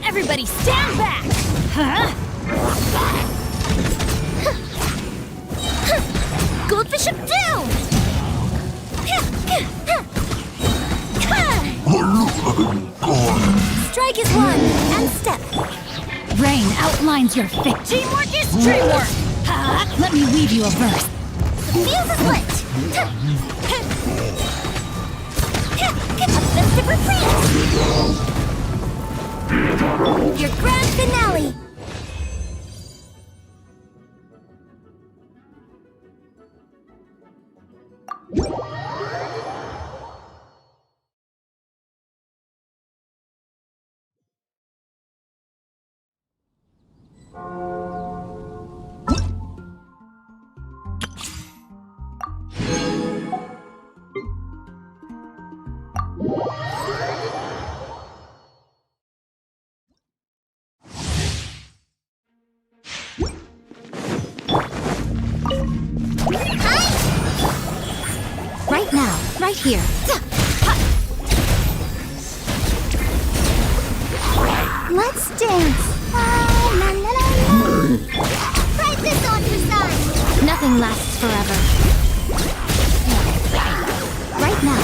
Everybody stand back! Huh? Goldfish up down! Strike is one, and step. Rain outlines your fate. Teamwork is dreamwork! Let me weave you a verse. The fuse is lit! A festive refrain! Your grand finale! Right now, right here. Let's dance. Try this on your side. Nothing lasts forever. Right now.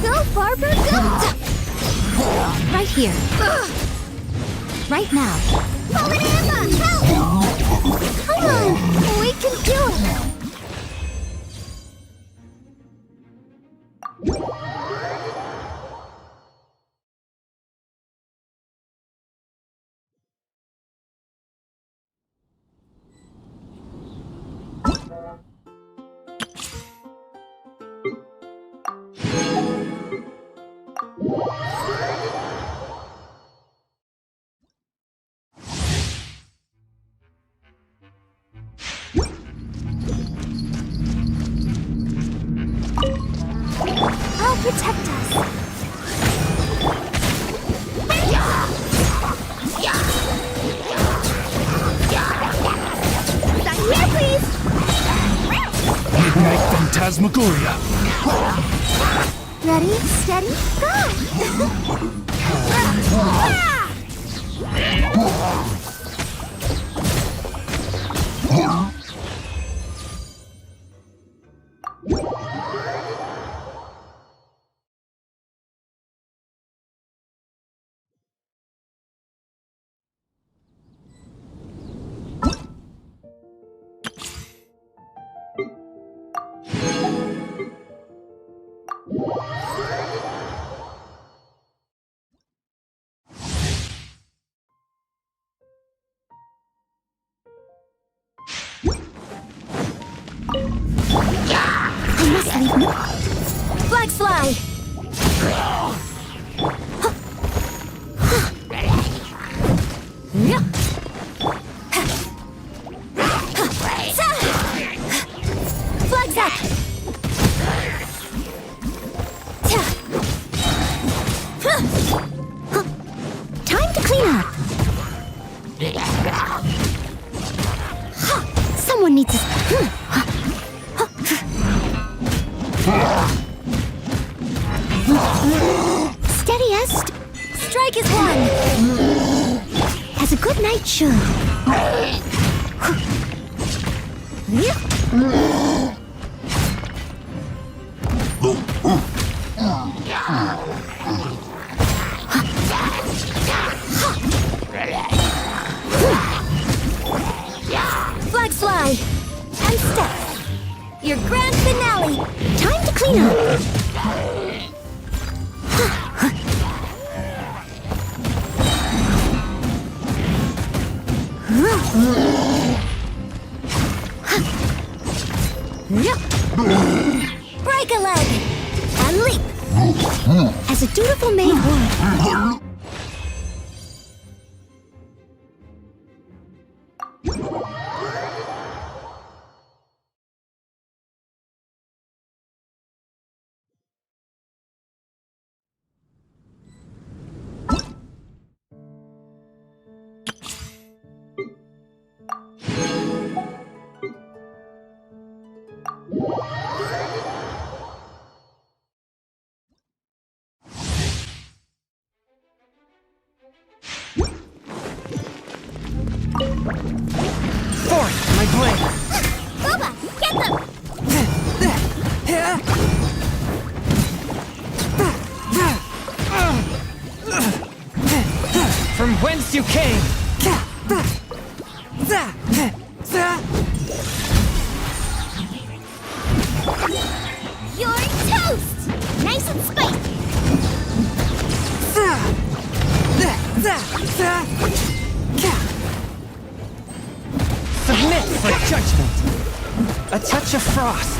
Go, Barber, go! Right here. Right now. Help! Come on, we can do it! I'll protect us. Sign here, please. Midnight Phantasmagoria. Ready, steady, go! leave me. Flag slide! Flags up! Time to clean up. Someone needs to... Steady as... Strike is one! As a good knight should. Flag slide and step. Your grand finale. Time to clean up. Break a leg and leap. As a dutiful maid would. Forth, my blade! Boba, get them! From whence you came! You're toast! Nice and spicy! Submit for judgment! A touch of frost!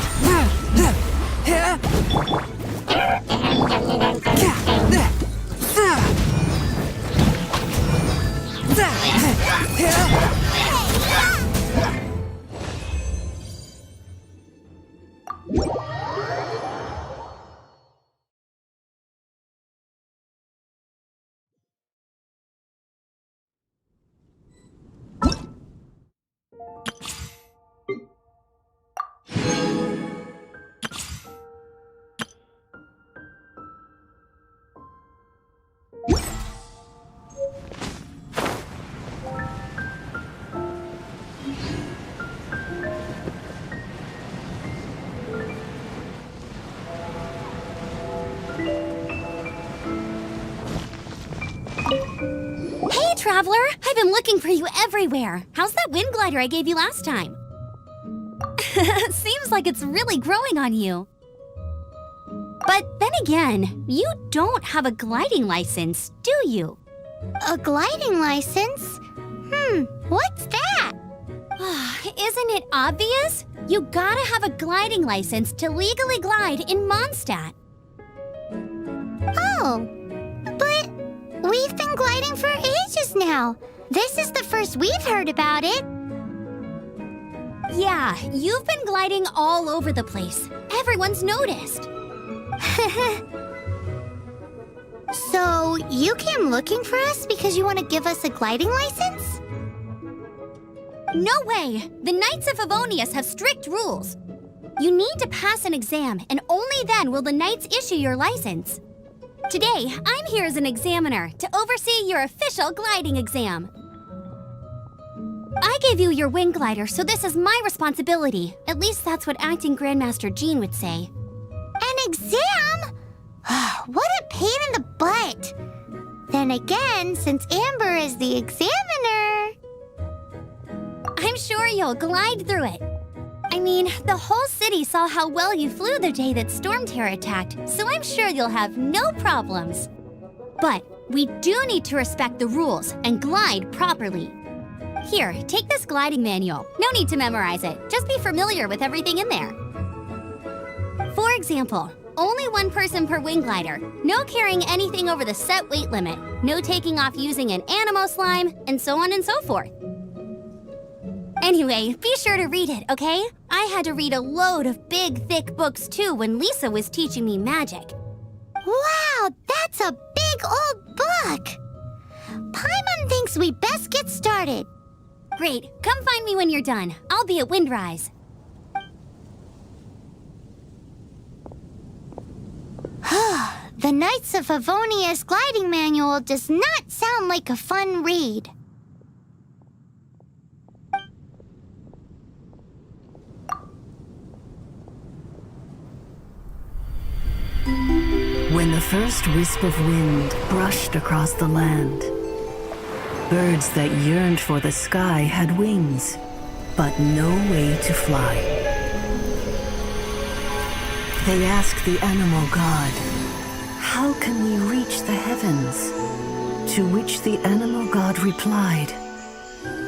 Hey, Traveler! I've been looking for you everywhere. How's that wind glider I gave you last time? Seems like it's really growing on you. But then again, you don't have a gliding license, do you? A gliding license? What's that? Isn't it obvious? You gotta have a gliding license to legally glide in Monstadt. Oh, but we've been gliding for ages now. This is the first we've heard about it. Yeah, you've been gliding all over the place. Everyone's noticed. So, you came looking for us because you want to give us a gliding license? No way! The Knights of Favonius have strict rules. You need to pass an exam, and only then will the Knights issue your license. Today, I'm here as an examiner to oversee your official gliding exam. I gave you your wing glider, so this is my responsibility. At least that's what Acting Grandmaster Jean would say. An exam? What a pain in the butt. Then again, since Amber is the examiner... I'm sure you'll glide through it. I mean, the whole city saw how well you flew the day that Stormterror attacked, so I'm sure you'll have no problems. But we do need to respect the rules and glide properly. Here, take this gliding manual. No need to memorize it. Just be familiar with everything in there. For example. Only one person per wing glider. No carrying anything over the set weight limit. No taking off using an animo slime, and so on and so forth. Anyway, be sure to read it, okay? I had to read a load of big, thick books too when Lisa was teaching me magic. Wow, that's a big old book! Paimon thinks we best get started. Great, come find me when you're done. I'll be at Windrise. The Knights of Favonia's gliding manual does not sound like a fun read. When the first wisp of wind brushed across the land, birds that yearned for the sky had wings, but no way to fly. They asked the animal god, "How can we reach the heavens?" To which the animal god replied,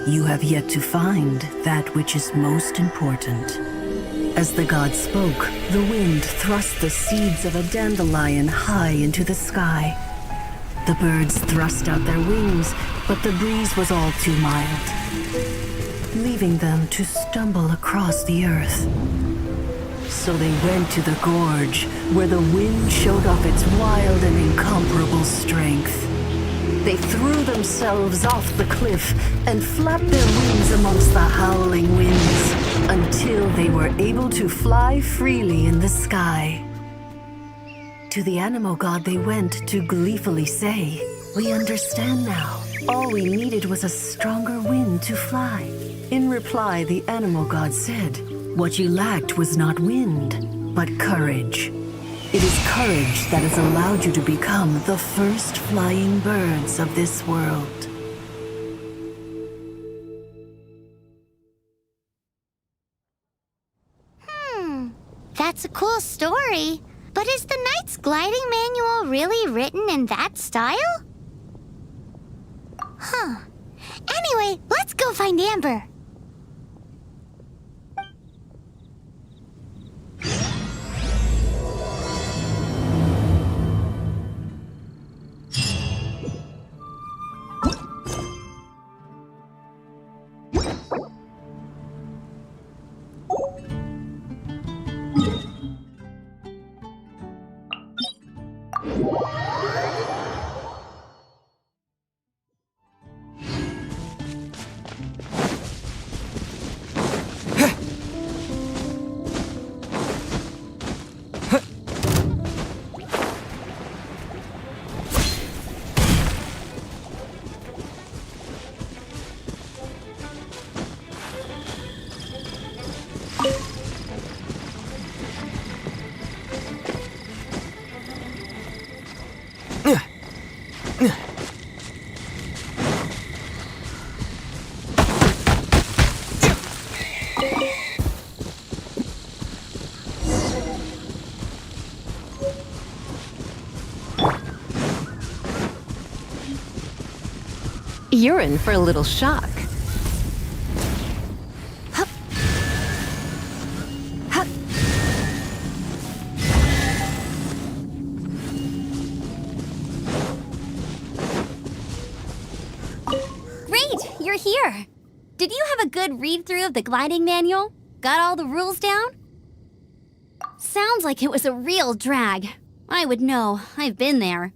"You have yet to find that which is most important." As the god spoke, the wind thrust the seeds of a dandelion high into the sky. The birds thrust out their wings, but the breeze was all too mild, leaving them to stumble across the earth. So they went to the gorge, where the wind showed off its wild and incomparable strength. They threw themselves off the cliff and flapped their wings amongst the howling winds until they were able to fly freely in the sky. To the animal god they went to gleefully say, "We understand now. All we needed was a stronger wind to fly." In reply, the animal god said, "What you lacked was not wind, but courage. It is courage that has allowed you to become the first flying birds of this world." That's a cool story. But is the Knight's gliding manual really written in that style? Anyway, let's go find Amber. You're in for a little shock. Great, you're here. Did you have a good read-through of the gliding manual? Got all the rules down? Sounds like it was a real drag. I would know. I've been there.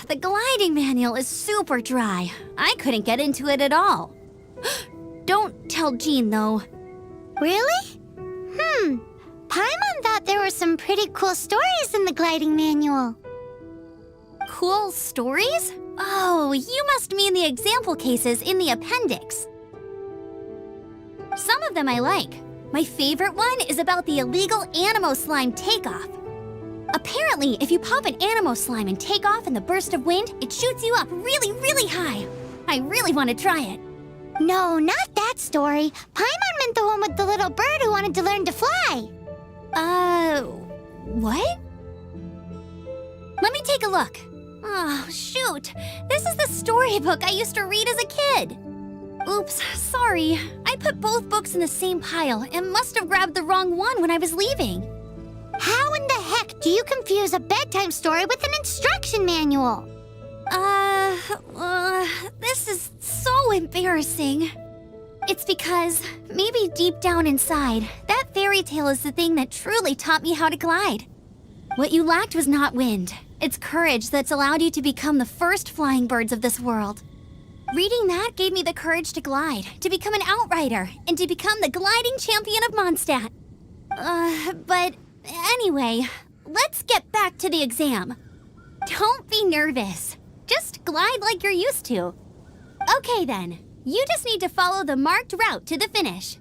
The gliding manual is super dry. I couldn't get into it at all. Don't tell Jean, though. Really? Paimon thought there were some pretty cool stories in the gliding manual. Cool stories? Oh, you must mean the example cases in the appendix. Some of them I like. My favorite one is about the illegal animo slime takeoff. Apparently, if you pop an animo slime and take off in the burst of wind, it shoots you up really, really high. I really want to try it. No, not that story. Paimon meant the one with the little bird who wanted to learn to fly. What? Let me take a look. Oh, shoot. This is the storybook I used to read as a kid. Oops, sorry. I put both books in the same pile and must have grabbed the wrong one when I was leaving. How in the heck do you confuse a bedtime story with an instruction manual? This is so embarrassing. It's because, maybe deep down inside, that fairy tale is the thing that truly taught me how to glide. What you lacked was not wind. It's courage that's allowed you to become the first flying birds of this world. Reading that gave me the courage to glide, to become an outrider, and to become the gliding champion of Monstadt. But anyway, let's get back to the exam. Don't be nervous. Just glide like you're used to. Okay then, you just need to follow the marked route to the finish.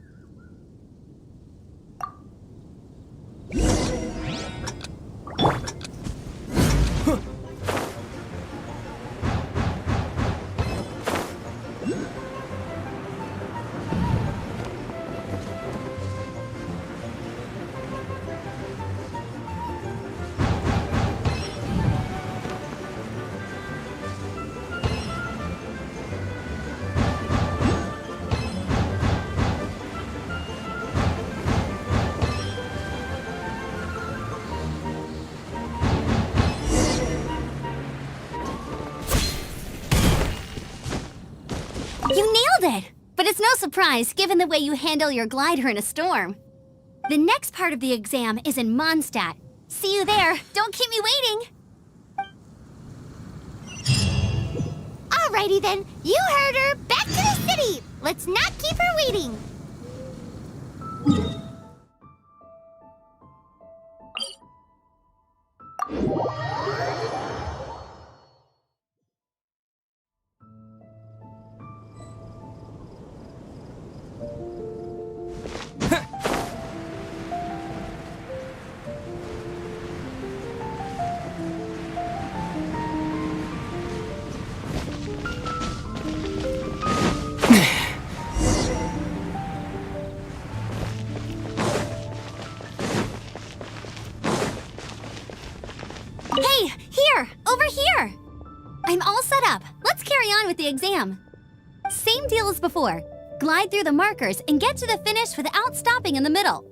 You nailed it! But it's no surprise, given the way you handle your glider in a storm. The next part of the exam is in Monstadt. See you there. Don't keep me waiting. Alrighty then, you heard her. Back to the city. Let's not keep her waiting. Hey, here! Over here! I'm all set up. Let's carry on with the exam. Same deal as before. Glide through the markers and get to the finish without stopping in the middle.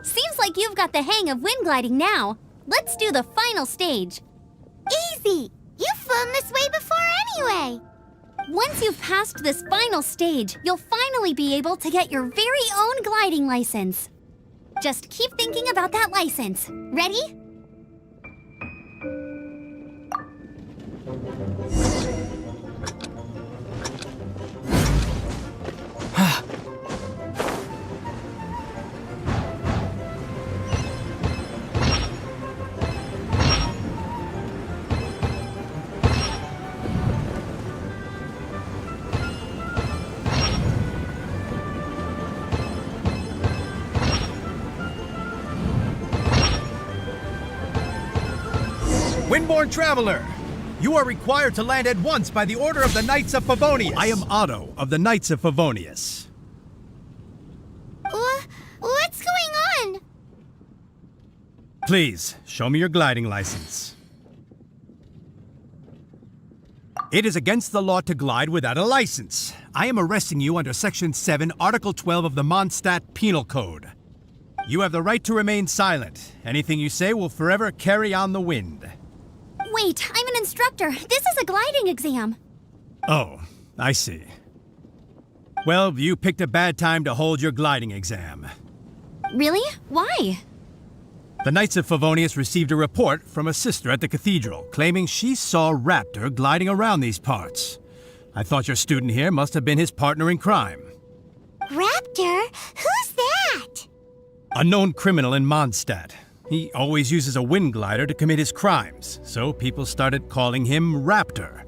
Seems like you've got the hang of wind gliding now. Let's do the final stage. Easy. You've flown this way before anyway. Once you've passed this final stage, you'll finally be able to get your very own gliding license. Just keep thinking about that license. Ready? Windborne Traveler, you are required to land at once by the order of the Knights of Favonius. I am Otto of the Knights of Favonius. What's going on? Please, show me your gliding license. It is against the law to glide without a license. I am arresting you under Section 7, Article 12 of the Monstadt Penal Code. You have the right to remain silent. Anything you say will forever carry on the wind. Wait, I'm an instructor. This is a gliding exam. Oh, I see. Well, you picked a bad time to hold your gliding exam. Really? Why? The Knights of Favonius received a report from a sister at the cathedral claiming she saw Raptor gliding around these parts. I thought your student here must have been his partner in crime. Raptor? Who's that? A known criminal in Monstadt. He always uses a wind glider to commit his crimes, so people started calling him Raptor.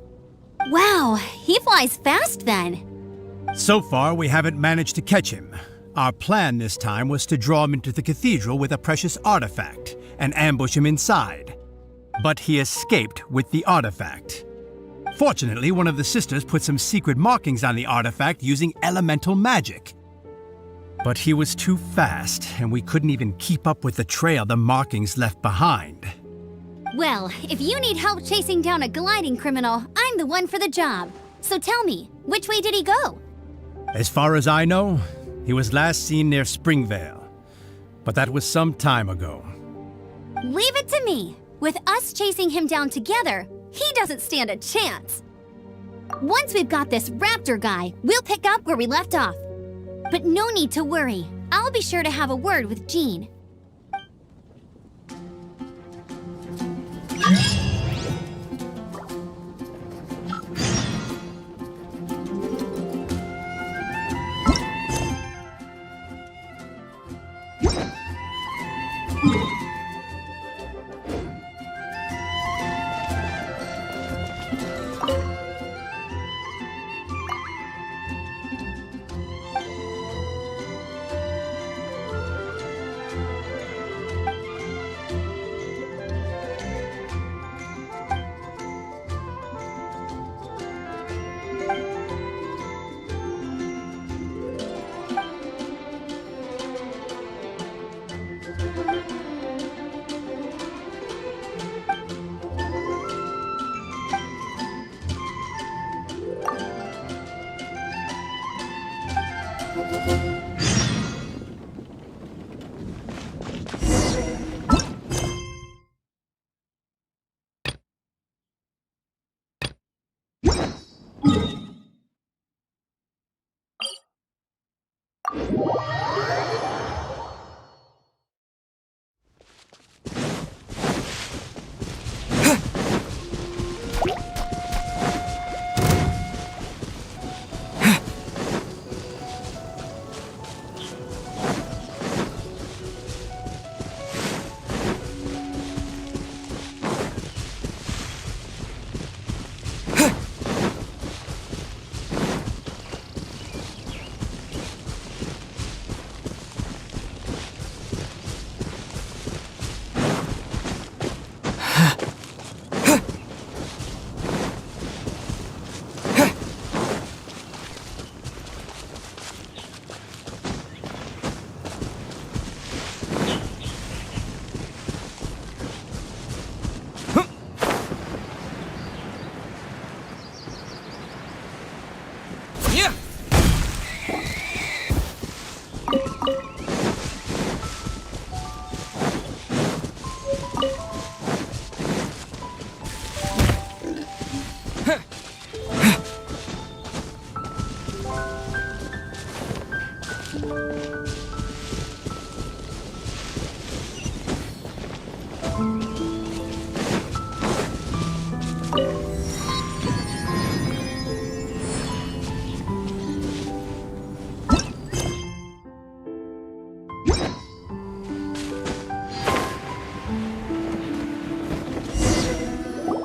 Wow, he flies fast then. So far, we haven't managed to catch him. Our plan this time was to draw him into the cathedral with a precious artifact and ambush him inside. But he escaped with the artifact. Fortunately, one of the sisters put some secret markings on the artifact using elemental magic. But he was too fast, and we couldn't even keep up with the trail the markings left behind. Well, if you need help chasing down a gliding criminal, I'm the one for the job. So tell me, which way did he go? As far as I know, he was last seen near Springvale. But that was some time ago. Leave it to me. With us chasing him down together, he doesn't stand a chance. Once we've got this Raptor guy, we'll pick up where we left off. But no need to worry. I'll be sure to have a word with Jean.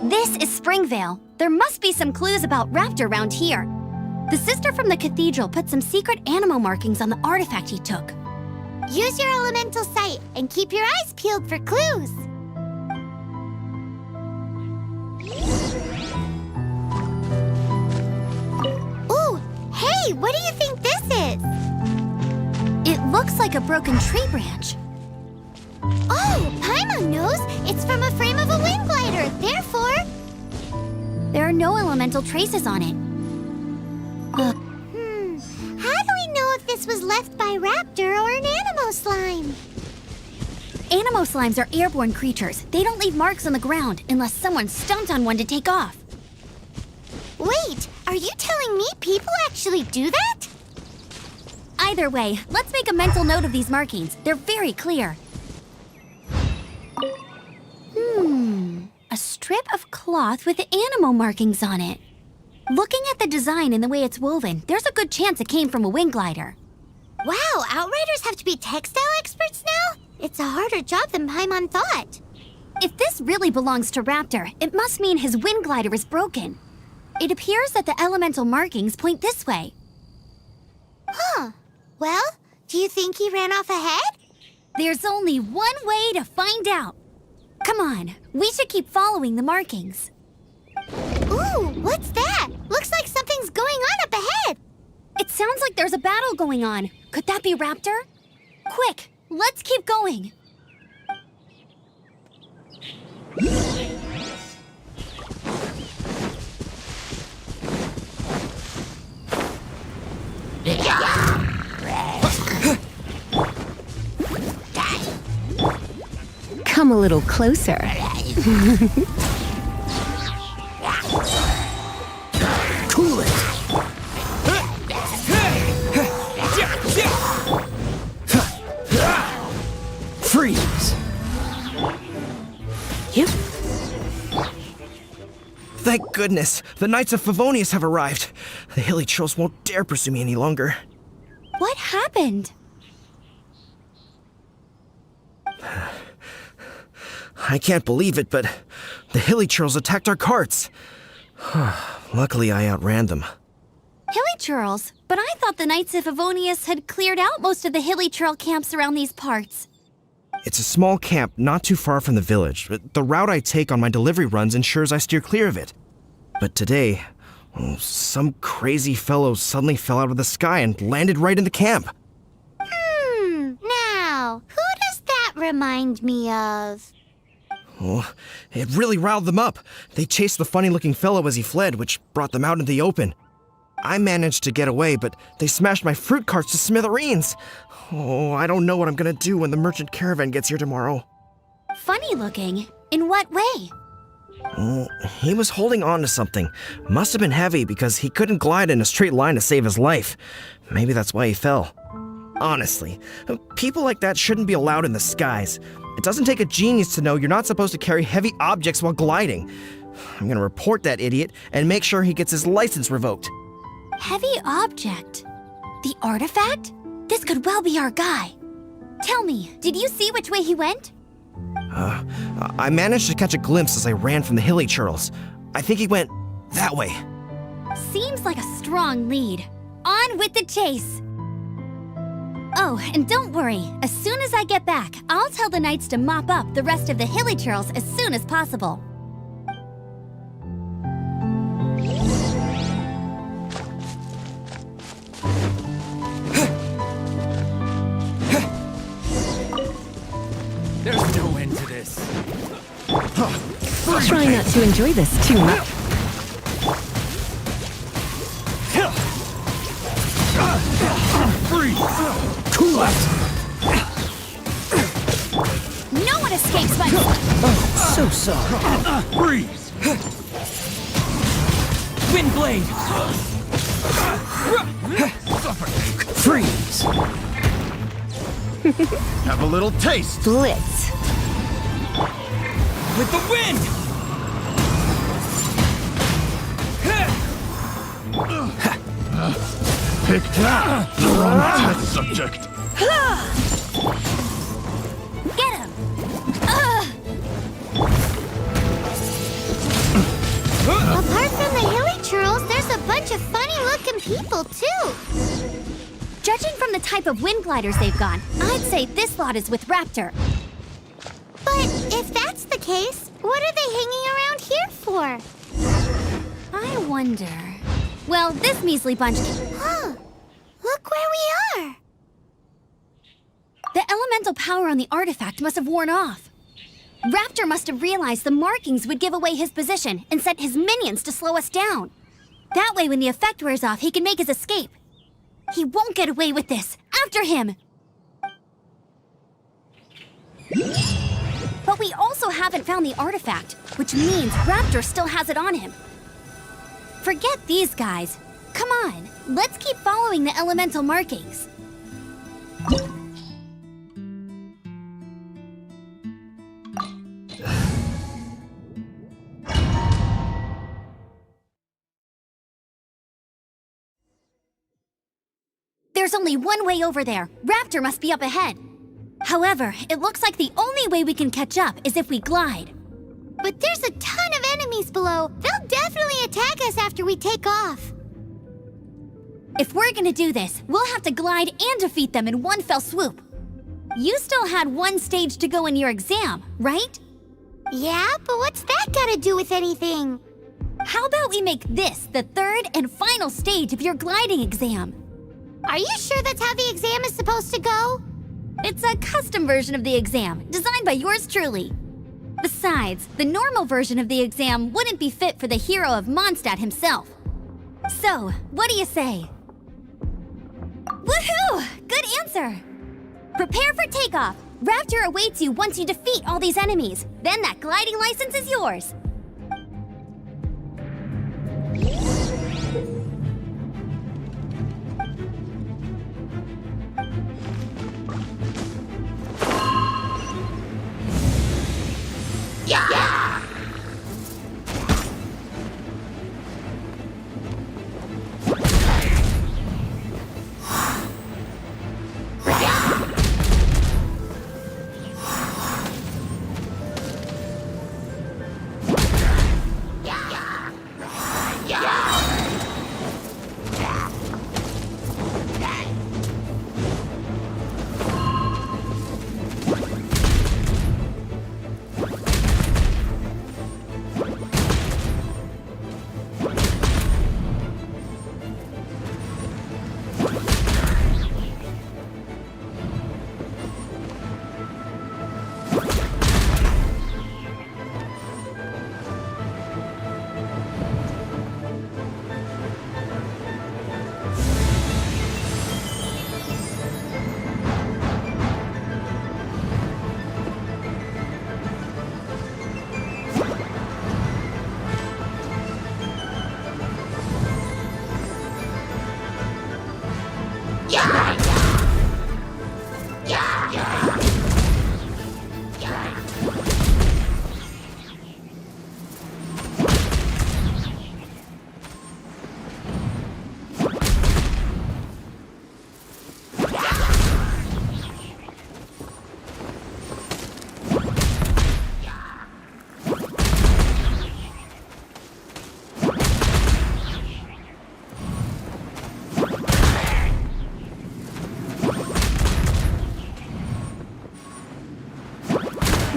This is Springvale. There must be some clues about Raptor around here. The sister from the cathedral put some secret animal markings on the artifact he took. Use your elemental sight and keep your eyes peeled for clues. Ooh, hey, what do you think this is? It looks like a broken tree branch. Oh, Paimon knows. It's from a frame of a wing glider. Therefore, there are no elemental traces on it. how do we know if this was left by Raptor or an Animo slime? Animo slimes are airborne creatures. They don't leave marks on the ground unless someone stomped on one to take off. Wait, are you telling me people actually do that? Either way, let's make a mental note of these markings. They're very clear. A strip of cloth with animal markings on it. Looking at the design and the way it's woven, there's a good chance it came from a wing glider. Wow, Outriders have to be textile experts now? It's a harder job than Paimon thought. If this really belongs to Raptor, it must mean his wind glider is broken. It appears that the elemental markings point this way. Well, do you think he ran off ahead? There's only one way to find out. Come on, we should keep following the markings. Ooh, what's that? Looks like something's going on up ahead. It sounds like there's a battle going on. Could that be Raptor? Quick, let's keep going. Come a little closer. Cool it! Freeze! Yep. Thank goodness, the Knights of Favonius have arrived. The hilly trolls won't dare pursue me any longer. What happened? I can't believe it, but the hilly trolls attacked our carts. Luckily, I outran them. Hilly Churls? But I thought the Knights of Favonius had cleared out most of the Hilly Churl camps around these parts. It's a small camp not too far from the village. The route I take on my delivery runs ensures I steer clear of it. But today, some crazy fellow suddenly fell out of the sky and landed right in the camp. Now, who does that remind me of? Oh, it really riled them up. They chased the funny-looking fellow as he fled, which brought them out into the open. I managed to get away, but they smashed my fruit carts to smithereens. Oh, I don't know what I'm gonna do when the merchant caravan gets here tomorrow. Funny looking? In what way? Oh, he was holding on to something. Must have been heavy because he couldn't glide in a straight line to save his life. Maybe that's why he fell. Honestly, people like that shouldn't be allowed in the skies. It doesn't take a genius to know you're not supposed to carry heavy objects while gliding. I'm gonna report that idiot and make sure he gets his license revoked. Heavy object? The artifact? This could well be our guy. Tell me, did you see which way he went? I managed to catch a glimpse as I ran from the hilly churls. I think he went that way. Seems like a strong lead. On with the chase! Oh, and don't worry. As soon as I get back, I'll tell the Knights to mop up the rest of the Hilly Churls as soon as possible. There's no end to this. Try not to enjoy this too much. Freeze! Cool it! No one escapes my... Oh, so sorry. Freeze! Wind blade! Freeze! Have a little taste. Blitz. With the wind! Pick that, the wrong test subject. Get him! Apart from the Hilly Churls, there's a bunch of funny-looking people, too. Judging from the type of wind gliders they've gone, I'd say this lot is with Raptor. But if that's the case, what are they hanging around here for? I wonder... Well, this measly bunch... Huh. Look where we are. The elemental power on the artifact must have worn off. Raptor must have realized the markings would give away his position and sent his minions to slow us down. That way, when the effect wears off, he can make his escape. He won't get away with this. After him! But we also haven't found the artifact, which means Raptor still has it on him. Forget these guys. Come on, let's keep following the elemental markings. There's only one way over there. Raptor must be up ahead. However, it looks like the only way we can catch up is if we glide. But there's a ton of enemies below. They'll definitely attack us after we take off. If we're gonna do this, we'll have to glide and defeat them in one fell swoop. You still had one stage to go in your exam, right? Yeah, but what's that gotta do with anything? How about we make this the third and final stage of your gliding exam? Are you sure that's how the exam is supposed to go? It's a custom version of the exam, designed by yours truly. Besides, the normal version of the exam wouldn't be fit for the hero of Monstadt himself. So, what do you say? Woohoo! Good answer! Prepare for takeoff. Raptor awaits you once you defeat all these enemies. Then that gliding license is yours.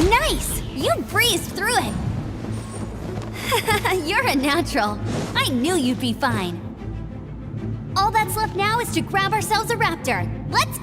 Nice! You breezed through it! You're a natural. I knew you'd be fine. All that's left now is to grab ourselves a Raptor. Let's...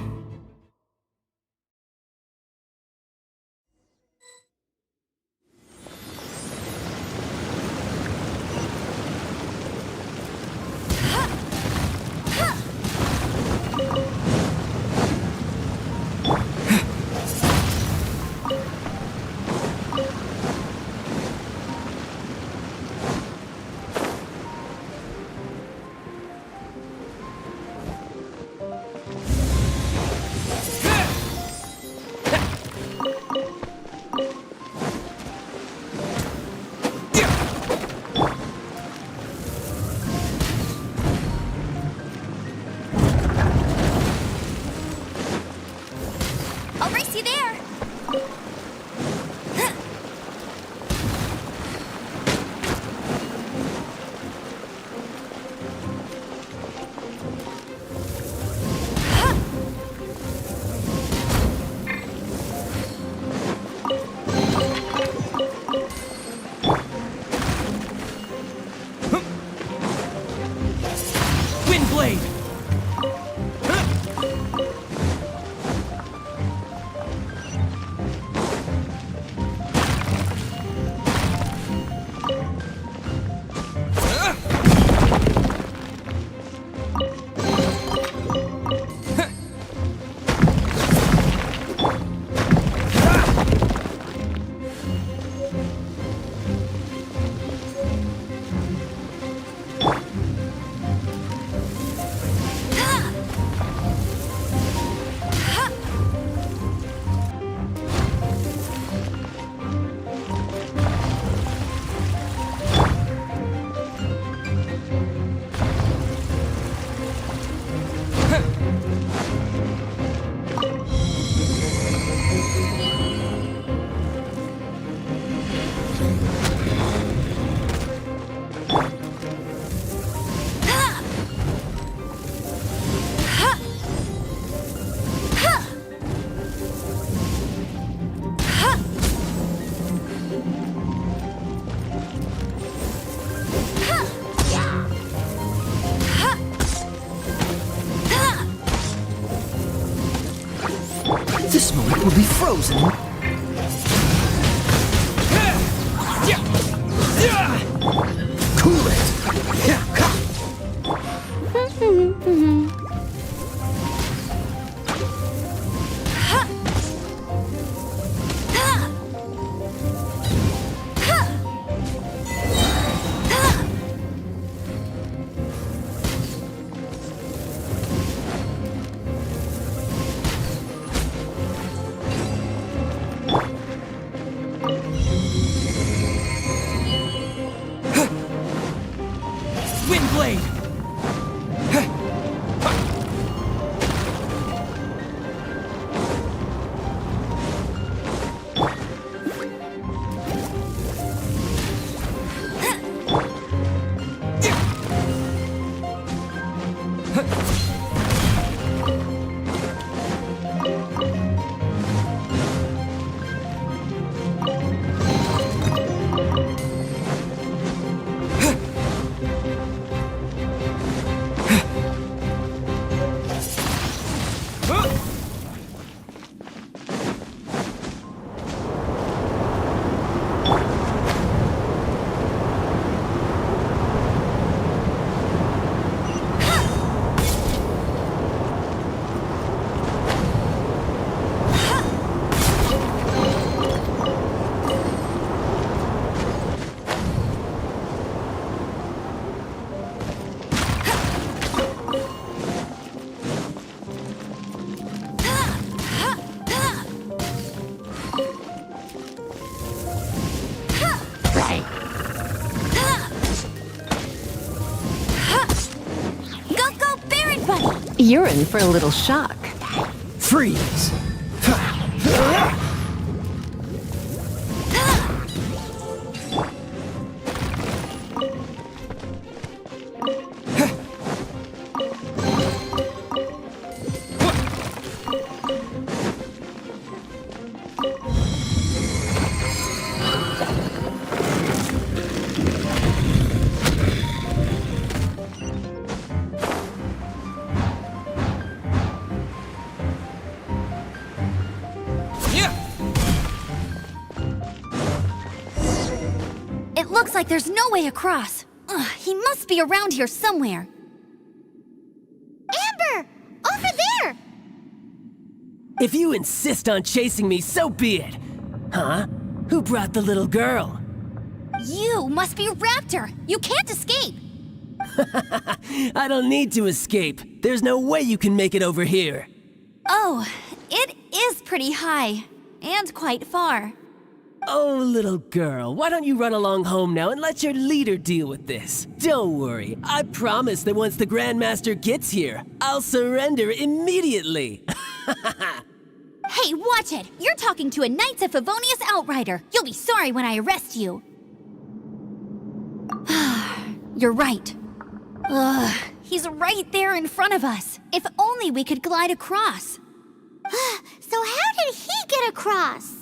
smoke will be frozen. Cool it. Windblade! You're in for a little shock. Freeze. Looks like there's no way across. Ugh, he must be around here somewhere. Amber! Over there! If you insist on chasing me, so be it. Huh? Who brought the little girl? You must be Raptor. You can't escape. I don't need to escape. There's no way you can make it over here. Oh, it is pretty high. And quite far. Oh, little girl, why don't you run along home now and let your leader deal with this? Don't worry, I promise that once the Grandmaster gets here, I'll surrender immediately. Hey, watch it! You're talking to a Knights of Favonius outrider. You'll be sorry when I arrest you. You're right. Ugh, he's right there in front of us. If only we could glide across. So how did he get across?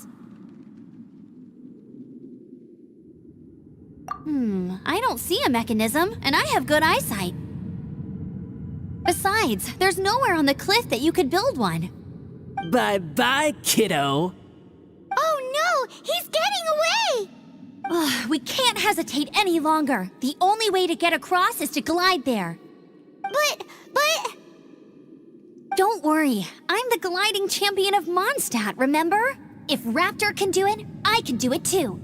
I don't see a mechanism, and I have good eyesight. Besides, there's nowhere on the cliff that you could build one. Bye-bye, kiddo. Oh no! He's getting away! Ugh, we can't hesitate any longer. The only way to get across is to glide there. But... Don't worry, I'm the gliding champion of Monstadt, remember? If Raptor can do it, I can do it too.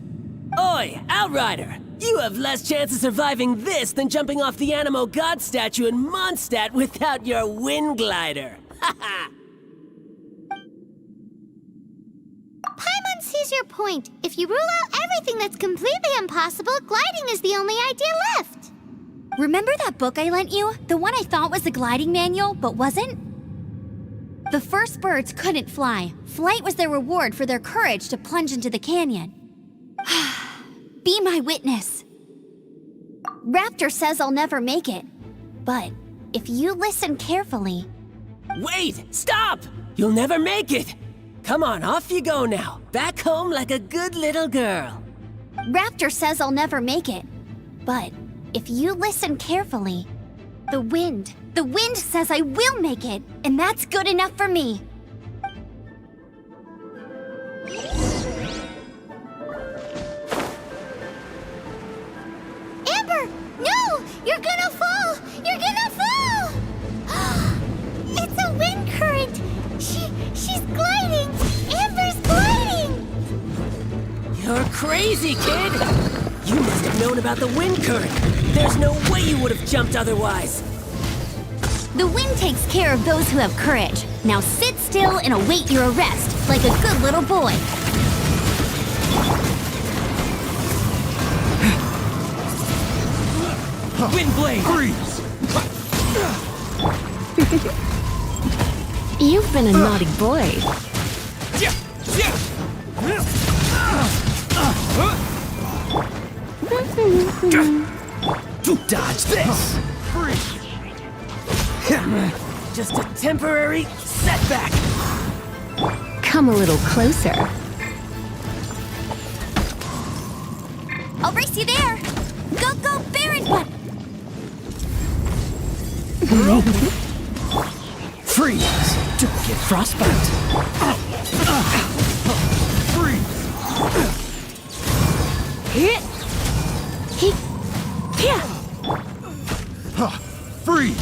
Oi, Outrider! You have less chance of surviving this than jumping off the Animo God statue in Monstadt without your wind glider. Haha! Paimon sees your point. If you rule out everything that's completely impossible, gliding is the only idea left. Remember that book I lent you? The one I thought was the gliding manual, but wasn't? The first birds couldn't fly. Flight was their reward for their courage to plunge into the canyon. Be my witness. Raptor says I'll never make it. But if you listen carefully... Wait! Stop! You'll never make it! Come on, off you go now. Back home like a good little girl. Raptor says I'll never make it. But if you listen carefully... The wind says I will make it, and that's good enough for me. no! You're gonna fall! You're gonna fall! It's a wind current! She's gliding! Amber's gliding! You're crazy, kid! You must have known about the wind current. There's no way you would have jumped otherwise. The wind takes care of those who have courage. Now sit still and await your arrest, like a good little boy. Wind blade! Freeze! You've been a naughty boy. Dodge this! Just a temporary setback. Come a little closer. I'll race you there. Go, Baron Butt. Freeze! Don't get frostbite. Freeze!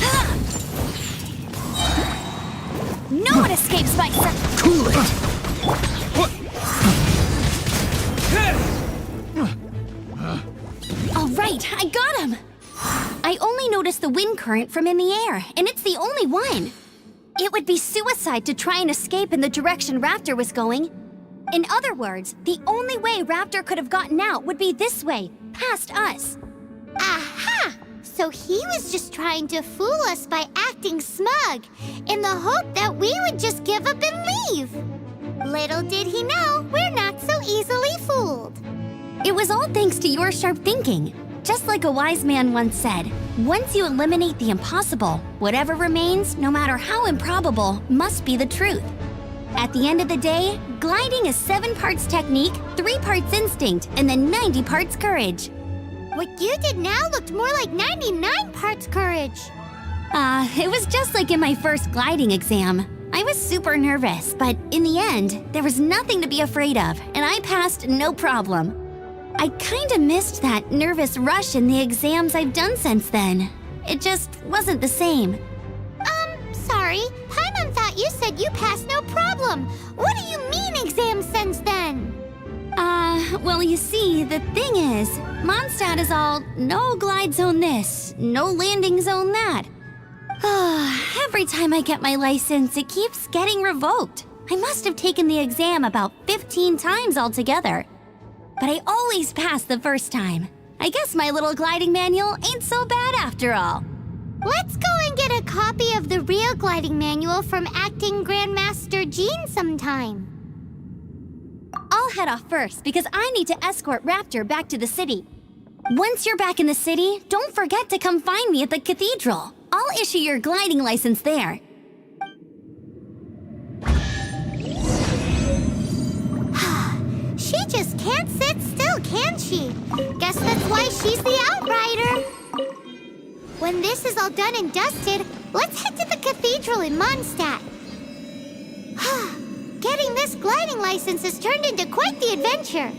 No one escapes my son. Cool it! All right, I got him. I only noticed the wind current from in the air, and it's the only one. It would be suicide to try and escape in the direction Raptor was going. In other words, the only way Raptor could have gotten out would be this way, past us. Aha! So he was just trying to fool us by acting smug, in the hope that we would just give up and leave. Little did he know, we're not so easily fooled. It was all thanks to your sharp thinking. Just like a wise man once said, once you eliminate the impossible, whatever remains, no matter how improbable, must be the truth. At the end of the day, gliding is 7 parts technique, 3 parts instinct, and then 90 parts courage. What you did now looked more like 99 parts courage. It was just like in my first gliding exam. I was super nervous, but in the end, there was nothing to be afraid of, and I passed no problem. I kinda missed that nervous rush in the exams I've done since then. It just wasn't the same. Sorry. Paimon thought you said you passed no problem. What do you mean exam since then? Well, you see, the thing is, Monstadt is all no glide zone this, no landing zone that. Every time I get my license, it keeps getting revoked. I must have taken the exam about 15 times altogether. But I always pass the first time. I guess my little gliding manual ain't so bad after all. Let's go and get a copy of the real gliding manual from Acting Grandmaster Jean sometime. I'll head off first because I need to escort Raptor back to the city. Once you're back in the city, don't forget to come find me at the cathedral. I'll issue your gliding license there. She just can't sit still, can she? Guess that's why she's the outrider. When this is all done and dusted, let's head to the cathedral in Monstadt. Getting this gliding license has turned into quite the adventure.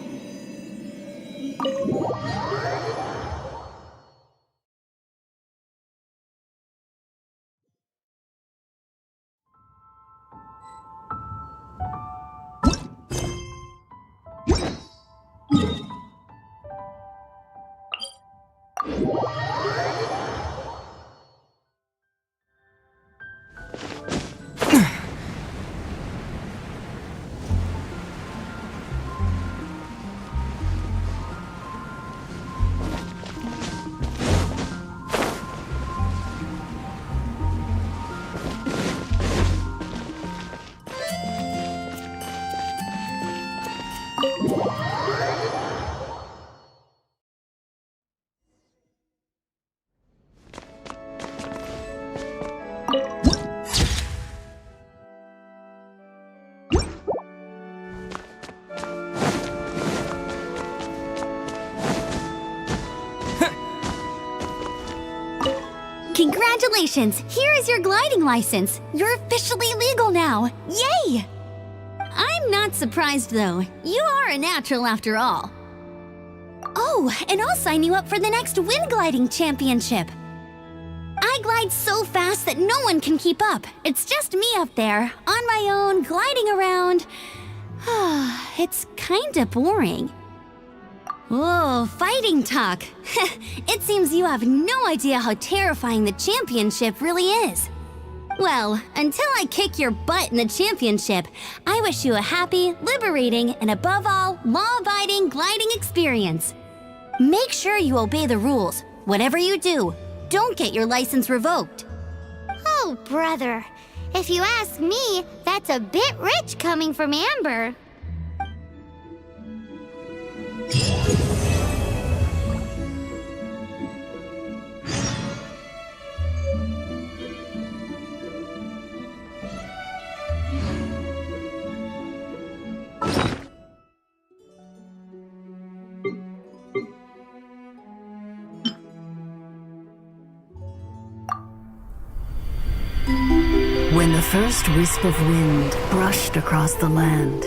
Congratulations! Here is your gliding license. You're officially legal now. Yay! I'm not surprised though. You are a natural after all. Oh, Oh, and I'll sign you up for the next wind gliding championship. I glide so fast that no one can keep up. It's just me up there, on my own, gliding around. It's kinda boring. Whoa, fighting talk. It seems you have no idea how terrifying the championship really is. Well, until I kick your butt in the championship, I wish you a happy, liberating, and above all, law-abiding gliding experience. Make sure you obey the rules. Whatever you do, don't get your license revoked. Oh, brother. If you ask me, that's a bit rich coming from Amber. When the first wisp of wind brushed across the land,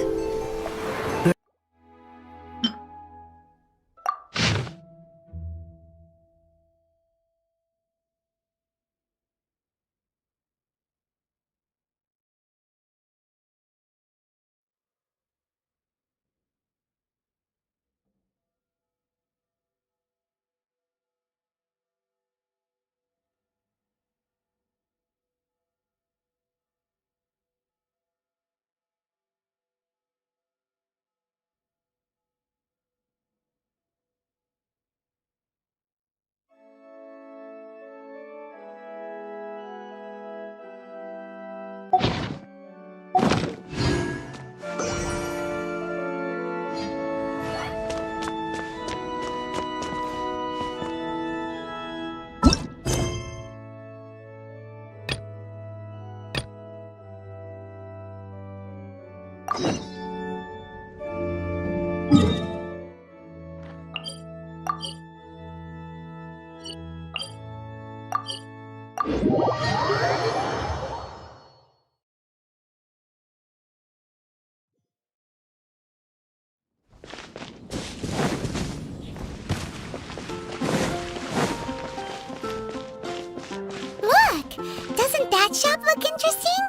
Look! Doesn't that shop look interesting?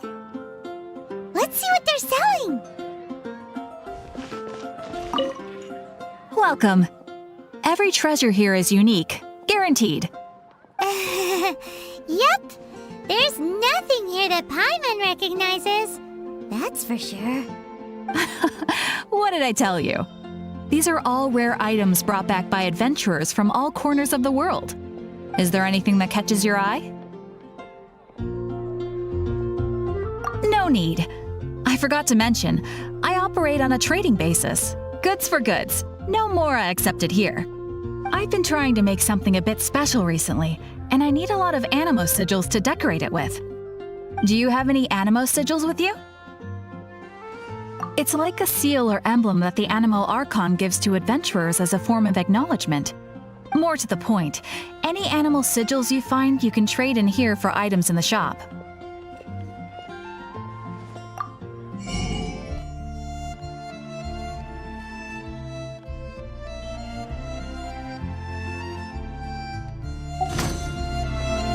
Let's see what they're selling. Welcome. Every treasure here is unique, guaranteed. Yep. There's nothing here that Paimon recognizes. That's for sure. What did I tell you? These are all rare items brought back by adventurers from all corners of the world. Is there anything that catches your eye? No need. I forgot to mention, I operate on a trading basis. Goods for goods. No Mora accepted here. I've been trying to make something a bit special recently, and I need a lot of animo sigils to decorate it with. Do you have any animo sigils with you? It's like a seal or emblem that the Animo Archon gives to adventurers as a form of acknowledgement. More to the point, any animal sigils you find you can trade in here for items in the shop.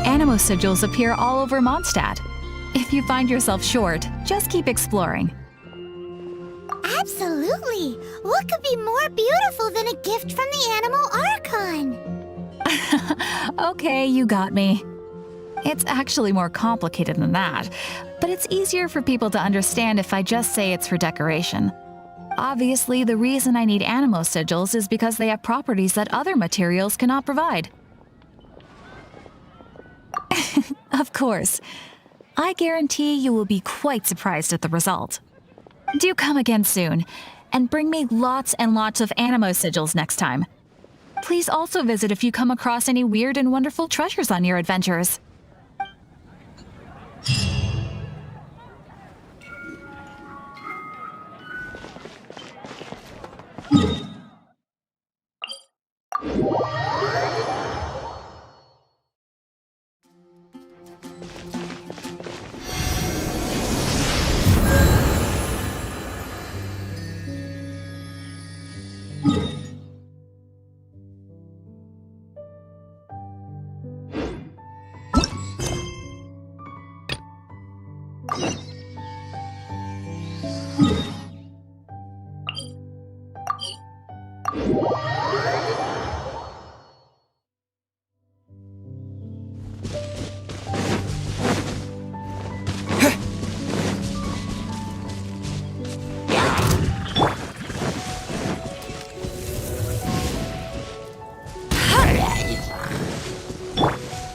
Animo sigils appear all over Monstadt. If you find yourself short, just keep exploring. Absolutely! What could be more beautiful than a gift from the Animal Archon? Okay, you got me. It's actually more complicated than that, but it's easier for people to understand if I just say it's for decoration. Obviously, the reason I need animo sigils is because they have properties that other materials cannot provide. Of course. I guarantee you will be quite surprised at the result. Do come again soon, and bring me lots and lots of animo sigils next time. Please also visit if you come across any weird and wonderful treasures on your adventures.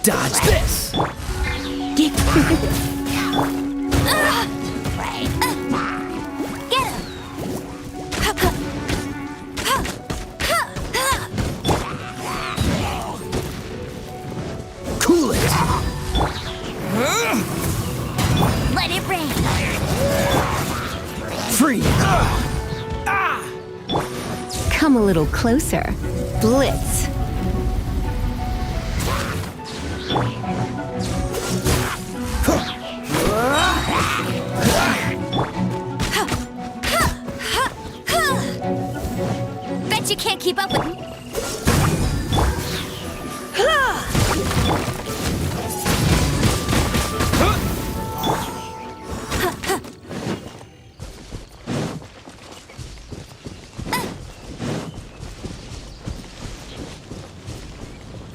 Dodge this! Get him! Cool it! Let it rain! Free! Come a little closer. Blitz. Bet you can't keep up with me.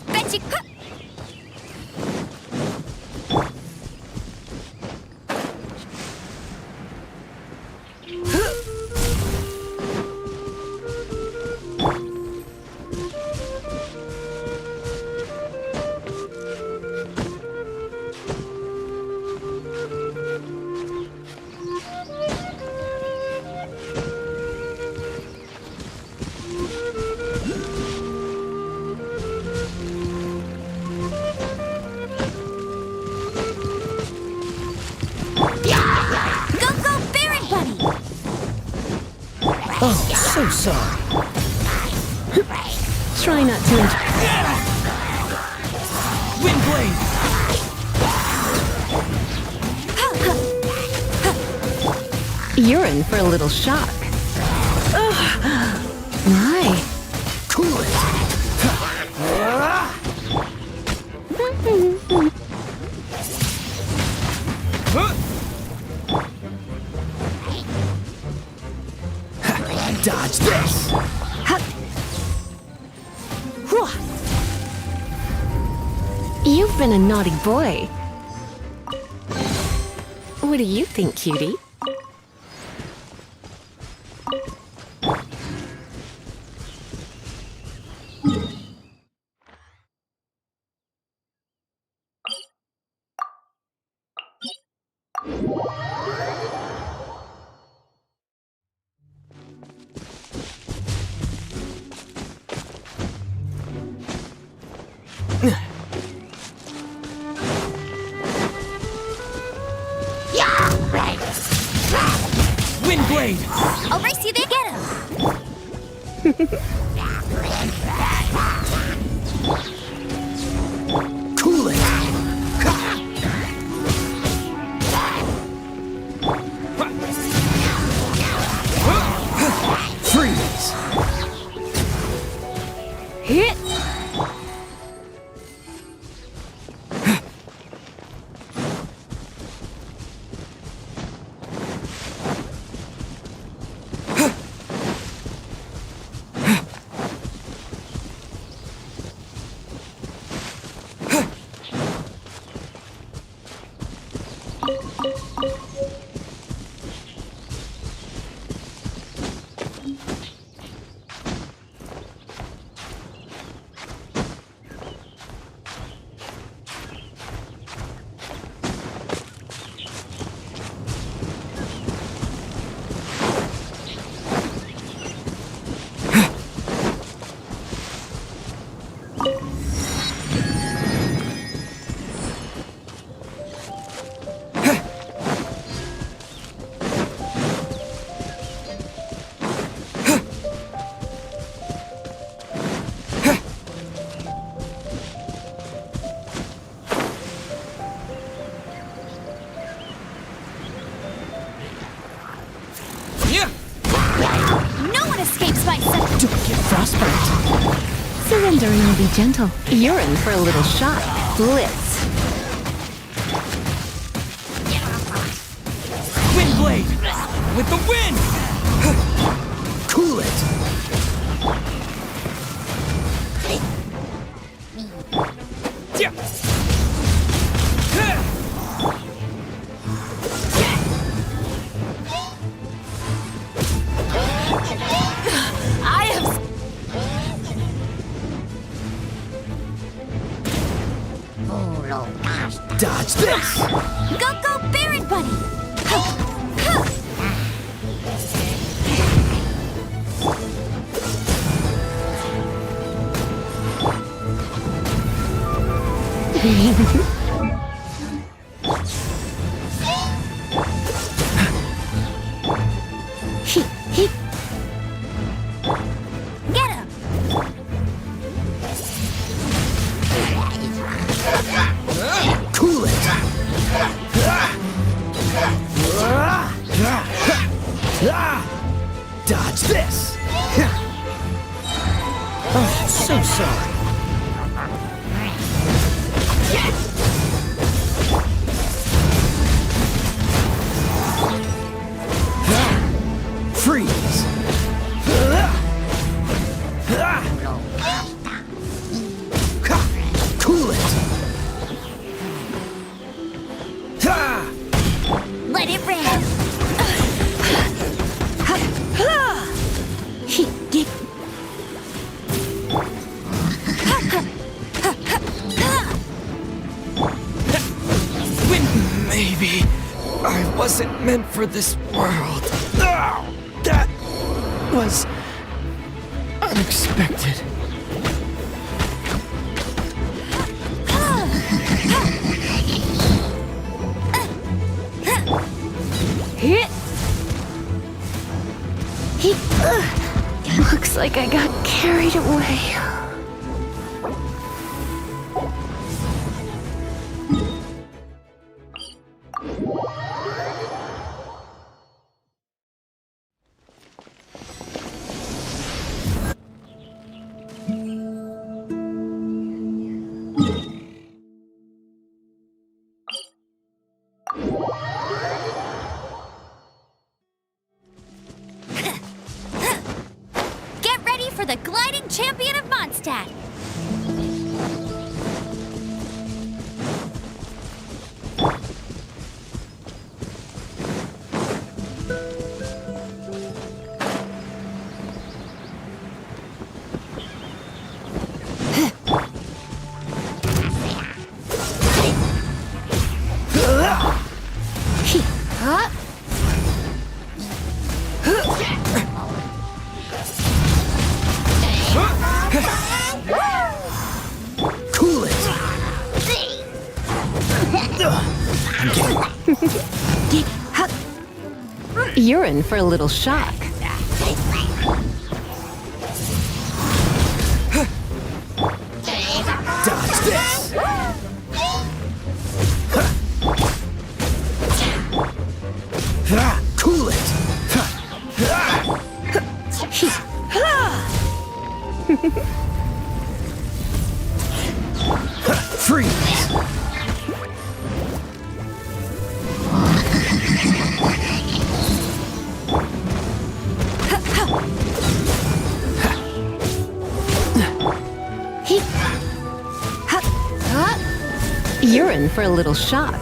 Bet you could. Oh, so sorry. Try not to. Wind blade! You're in for a little shock. My. Cool it! Dodge this! You've been a naughty boy. What do you think, cutie? Wind blade! I'll race you there. Get him! Cool it! Freeze! Hit! No one escapes my sight. Don't get frostbite! Surrender and I'll be gentle. You're in for a little shock. Blitz. blade! With the wind! Cool it! I have. Dodge this! Go, Baron Bunny! Get him! Cool it! Dodge this! Oh, so sorry. Freeze! Cool it! Let it rip! Maybe I wasn't meant for this world. That was unexpected. Looks like I got carried away. Get ready for the gliding champion of Monstadt! Cool it! You're in for a little shock. Dodge this! Cool it! Freeze! You're in for a little shock.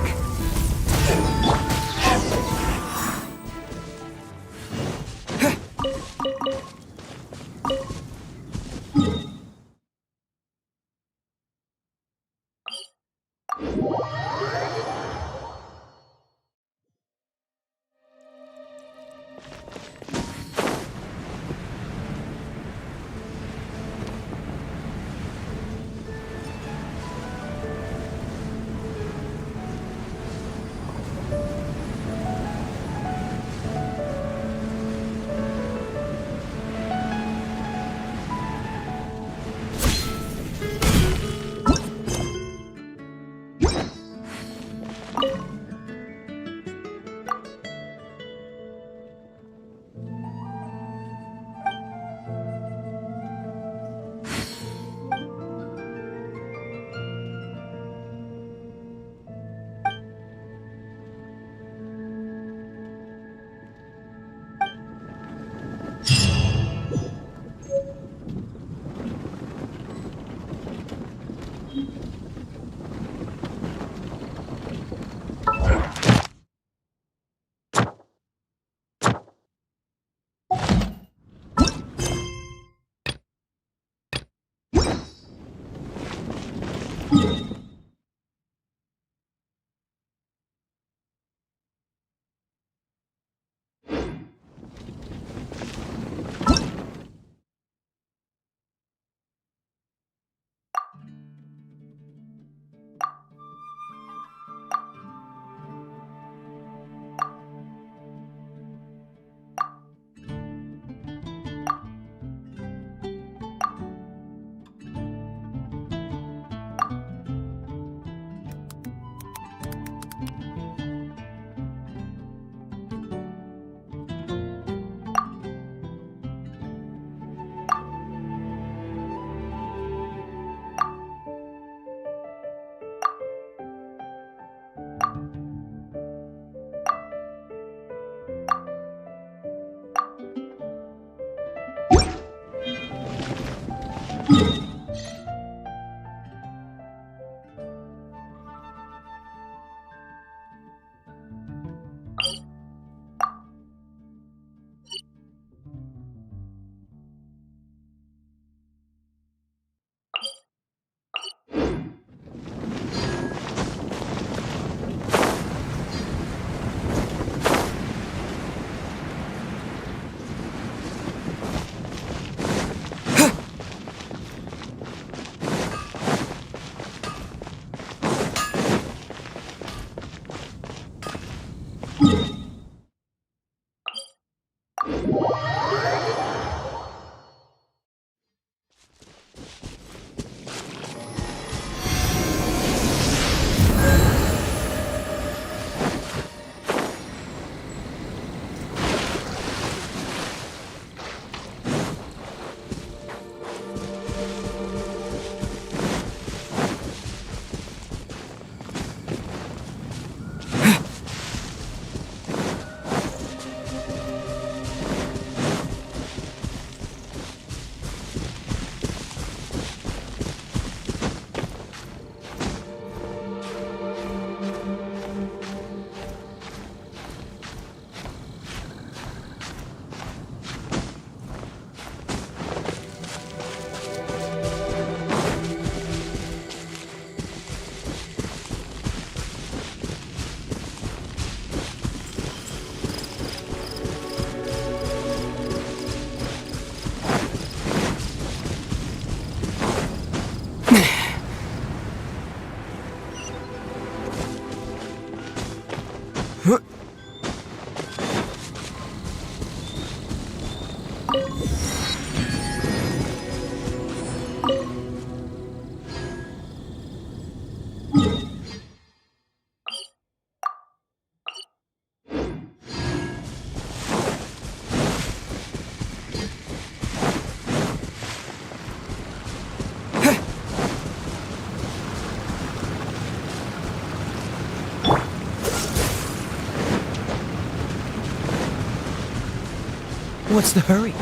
What's the hurry?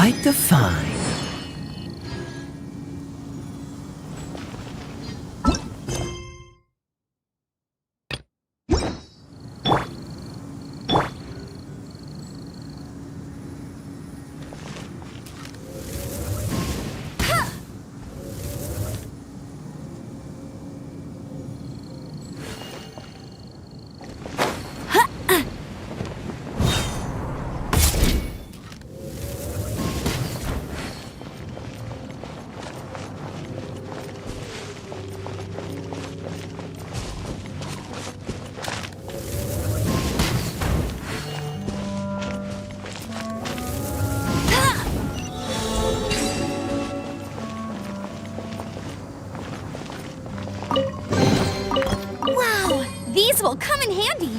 quite the find. Wow, these will come in handy.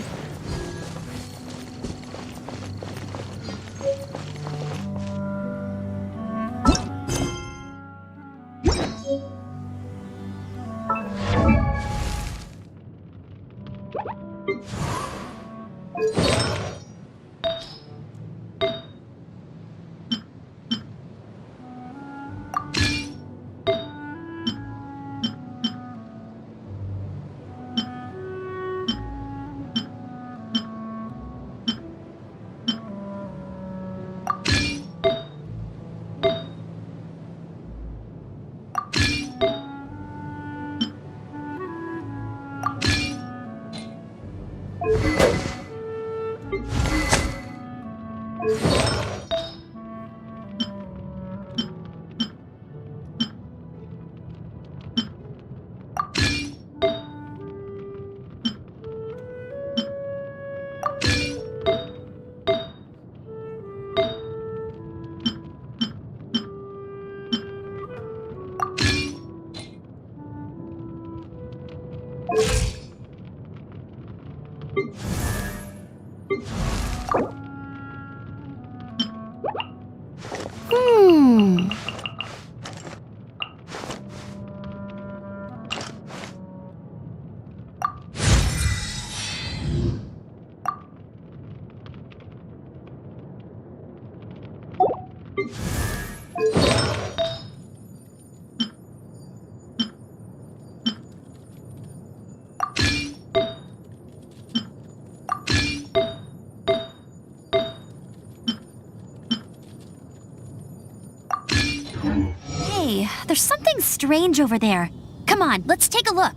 Hey, there's something strange over there. Come on, let's take a look.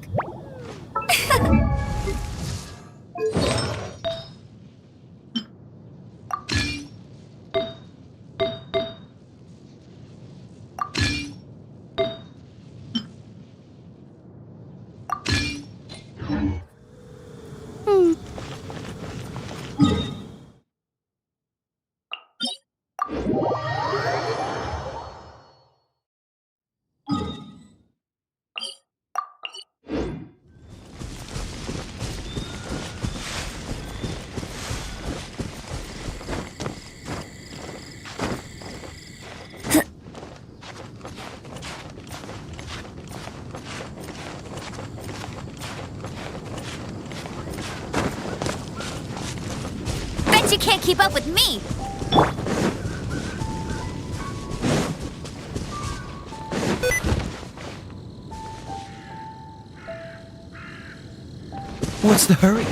Bet you can't keep up with me. What's the hurry?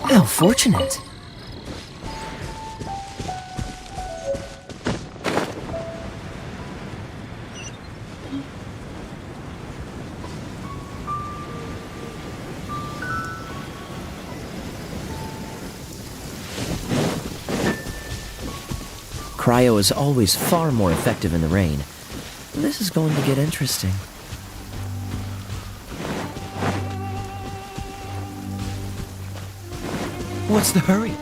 How fortunate. Cryo is always far more effective in the rain. This is going to get interesting. What's the hurry?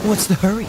What's the hurry?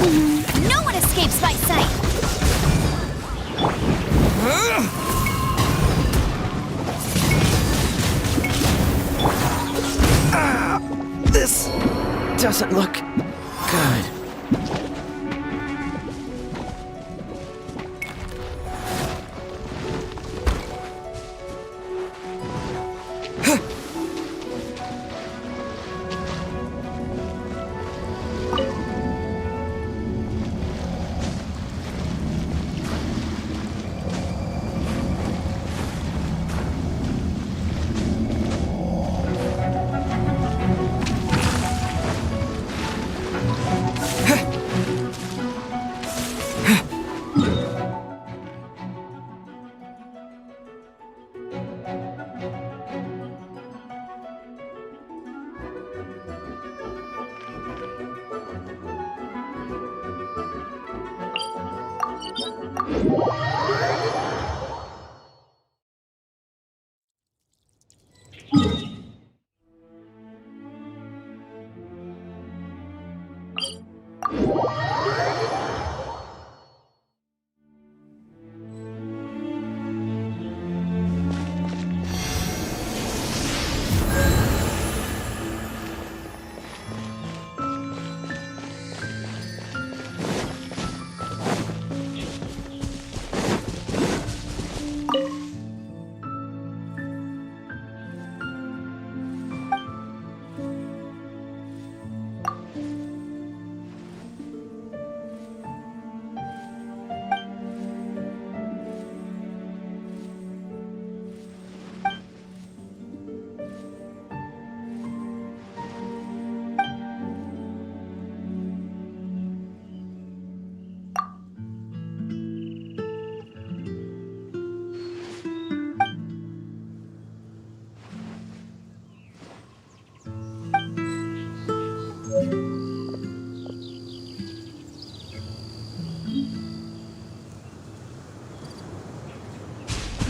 No one escapes my sight! This doesn't look good.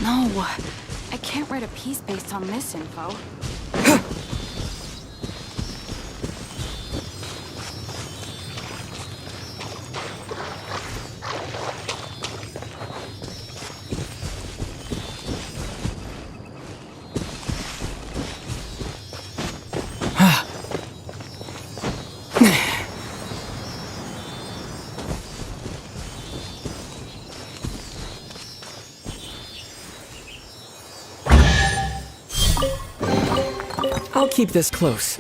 No, I can't write a piece based on this info. I'll keep this close.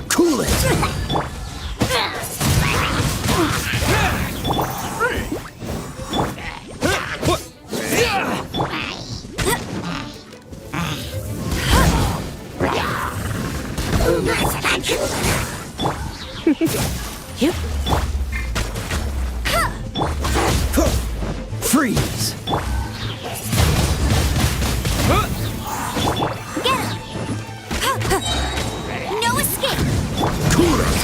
Cool it! Yep. Freeze! No escape! Cool it!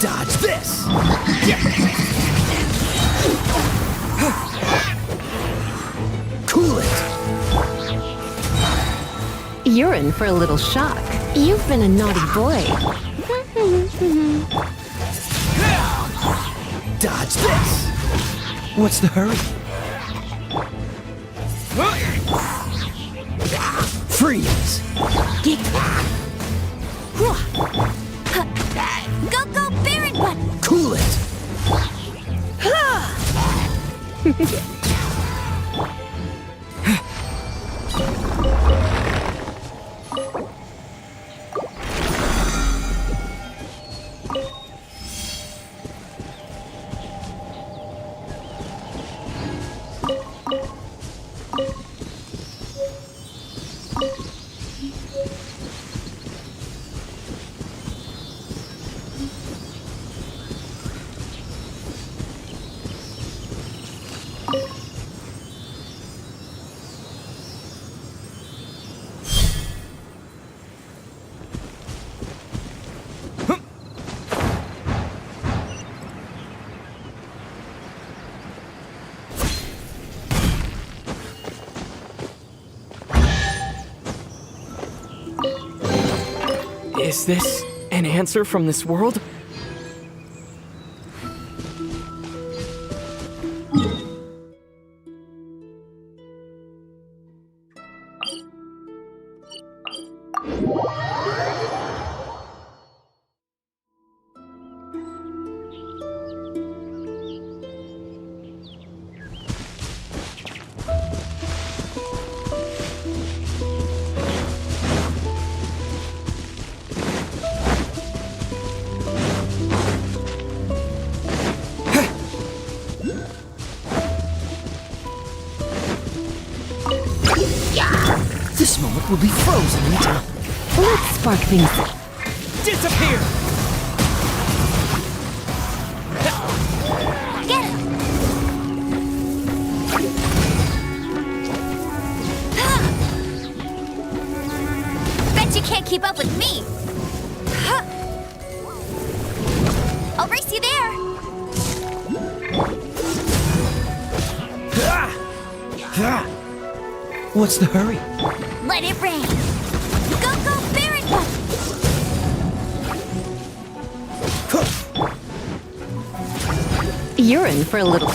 Dodge this! Cool it! You're in for a little shock. You've been a naughty boy. Dodge this! What's the hurry? Freeze! Go, Baron Button! Cool it! Is this an answer from this world? This moment will be frozen in time. Let's spark things up. Disappear! Get him! Bet you can't keep up with me! I'll race you there! What's the hurry? Let it rain! Go, Baron Button! You're in for a little.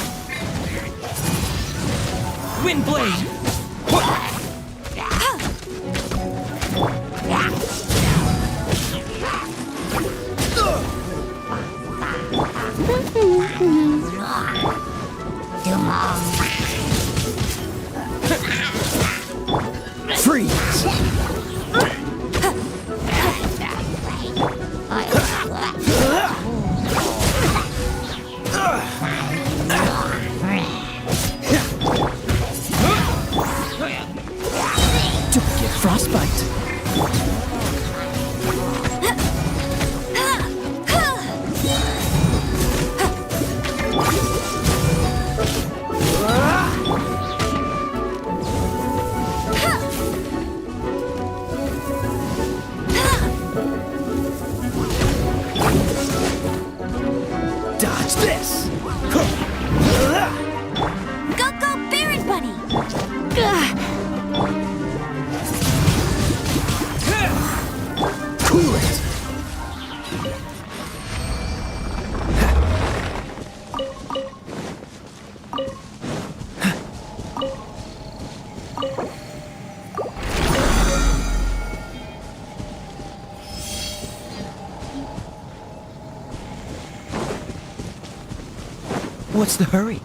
Wind blade! Freeze! Don't get frostbite. Dodge this! Go, go, Baron Bunny! Cool it! What's the hurry?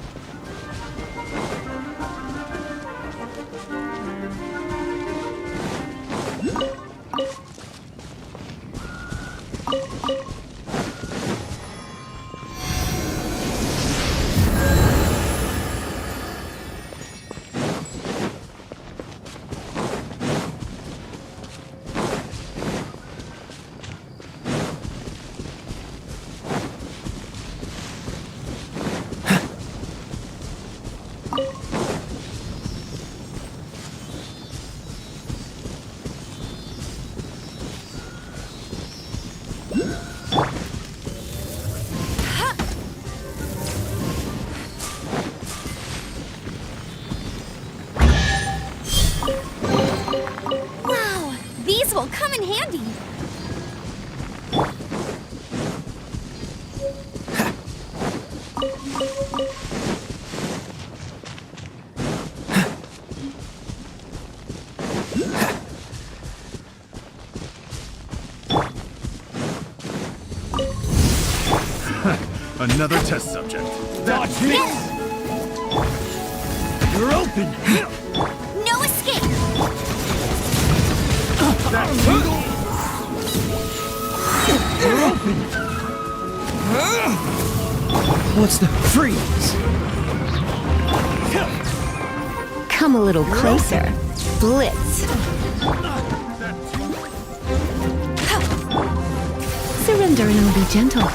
These will come in handy. Another test subject. Dodge this! You're open! No escape! You're open! What's the freeze? Come a little closer. Blitz. Surrender and I'll be gentle.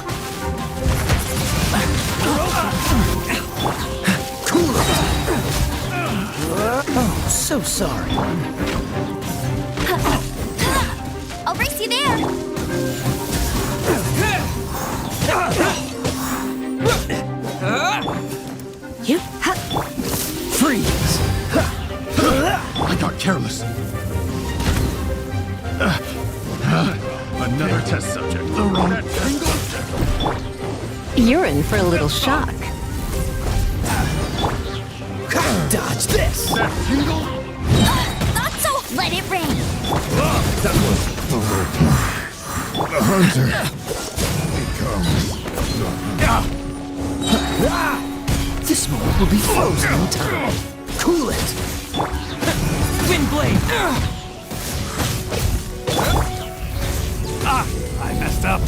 Cool it! Oh, so sorry. I'll race you there. You freeze! I got careless. Another test subject. The wrong test subject. You're in for a little shock. Dodge this! Not so. Let it rain. That was the hunter becomes. This moment will be frozen in time. Cool it! Wind blade! I messed up.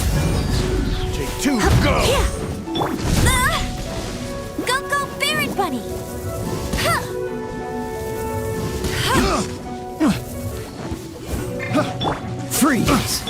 J2, go! Go, go, Baron Bunny. Freeze!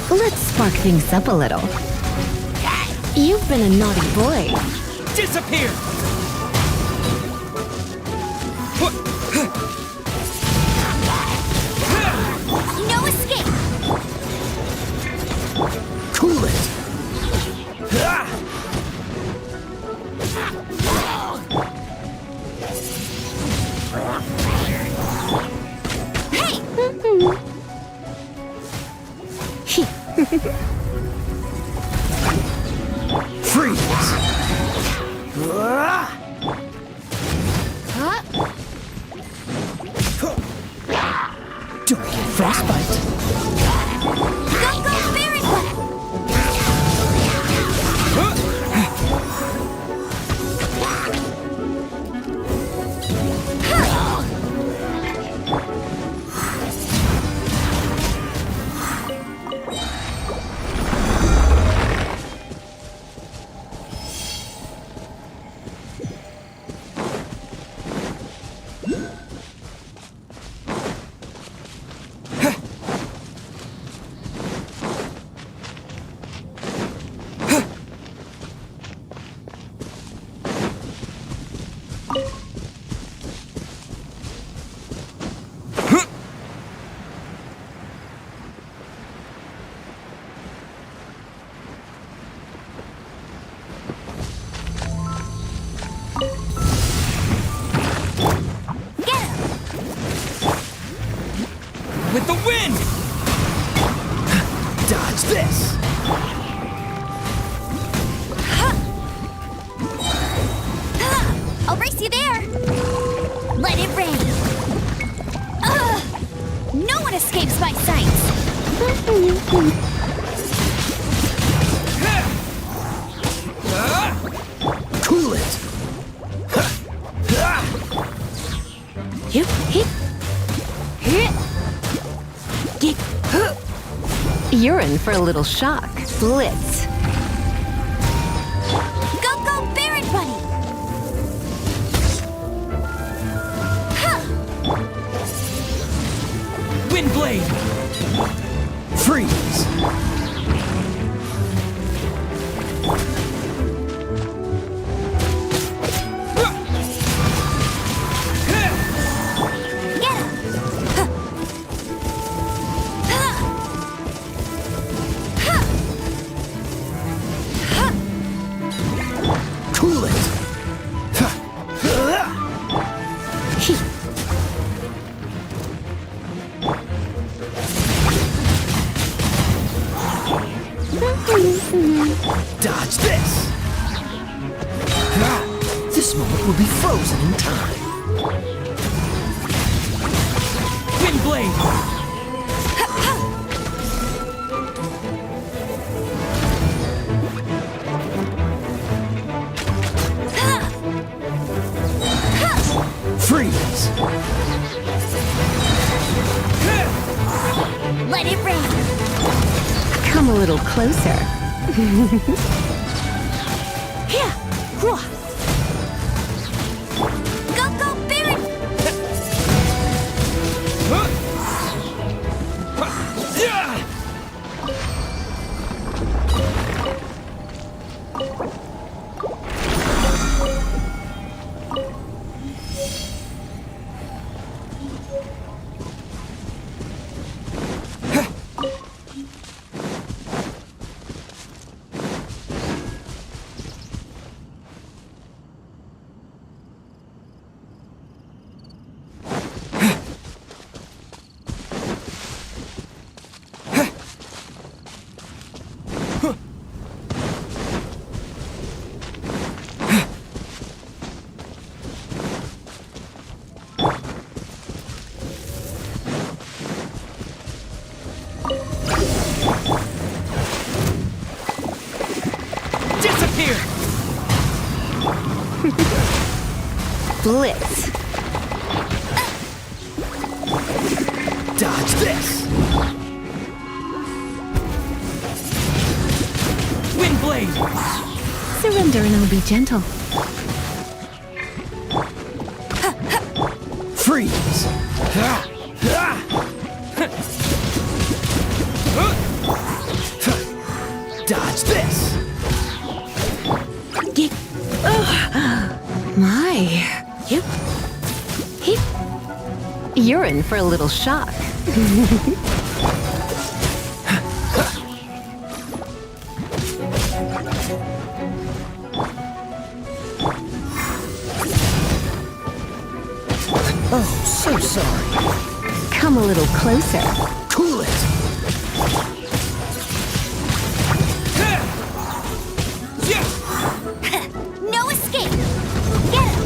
Let's spark things up a little. You've been a naughty boy. Disappear! No escape. Cool it! Freeze! Cool it! Yep, hit. You're in for a little shock. Blitz. Go, go, Barret Bunny! Wind blade! Freeze! Cool it! Dodge this! This moment will be frozen in time. Wind blade! Freeze! Let it rain! Come a little closer. Here! Whoa. Go, go, Barret! Disappear! Blitz. Dodge this! Wind blade! Surrender and I'll be gentle. Freeze! Dodge this! My. Yep. Hip. You're in for a little shock. Oh, so sorry. Come a little closer. Cool it! No escape! Get him!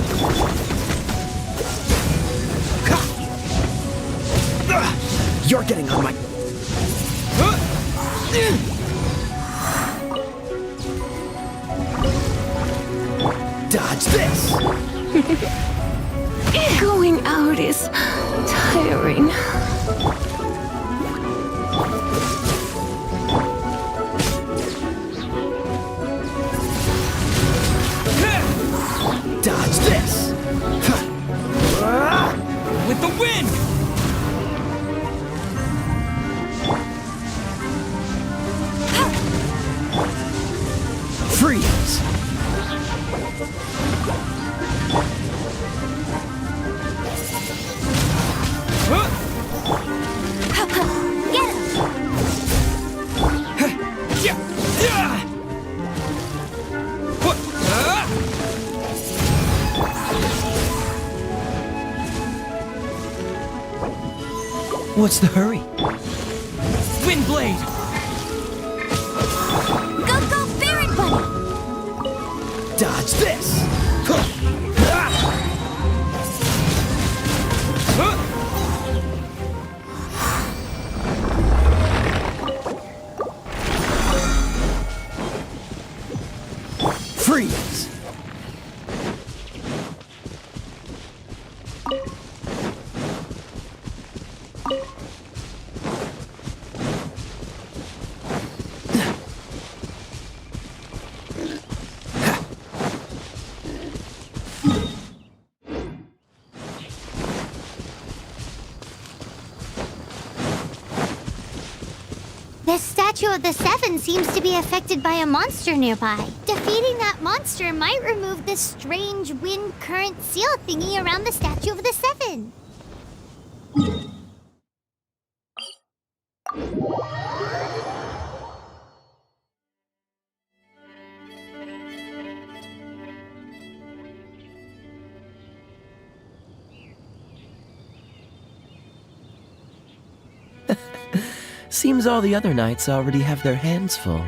You're getting on my... Dodge this! Going out is tiring. Dodge this! With the wind! Freeze! Get him! What's the hurry? Wind blade! Go, go, Barret Bunny! Dodge this! Freeze! The Statue of the Seven seems to be affected by a monster nearby. Defeating that monster might remove this strange wind current seal thingy around the Statue of the Seven. Seems all the other knights already have their hands full.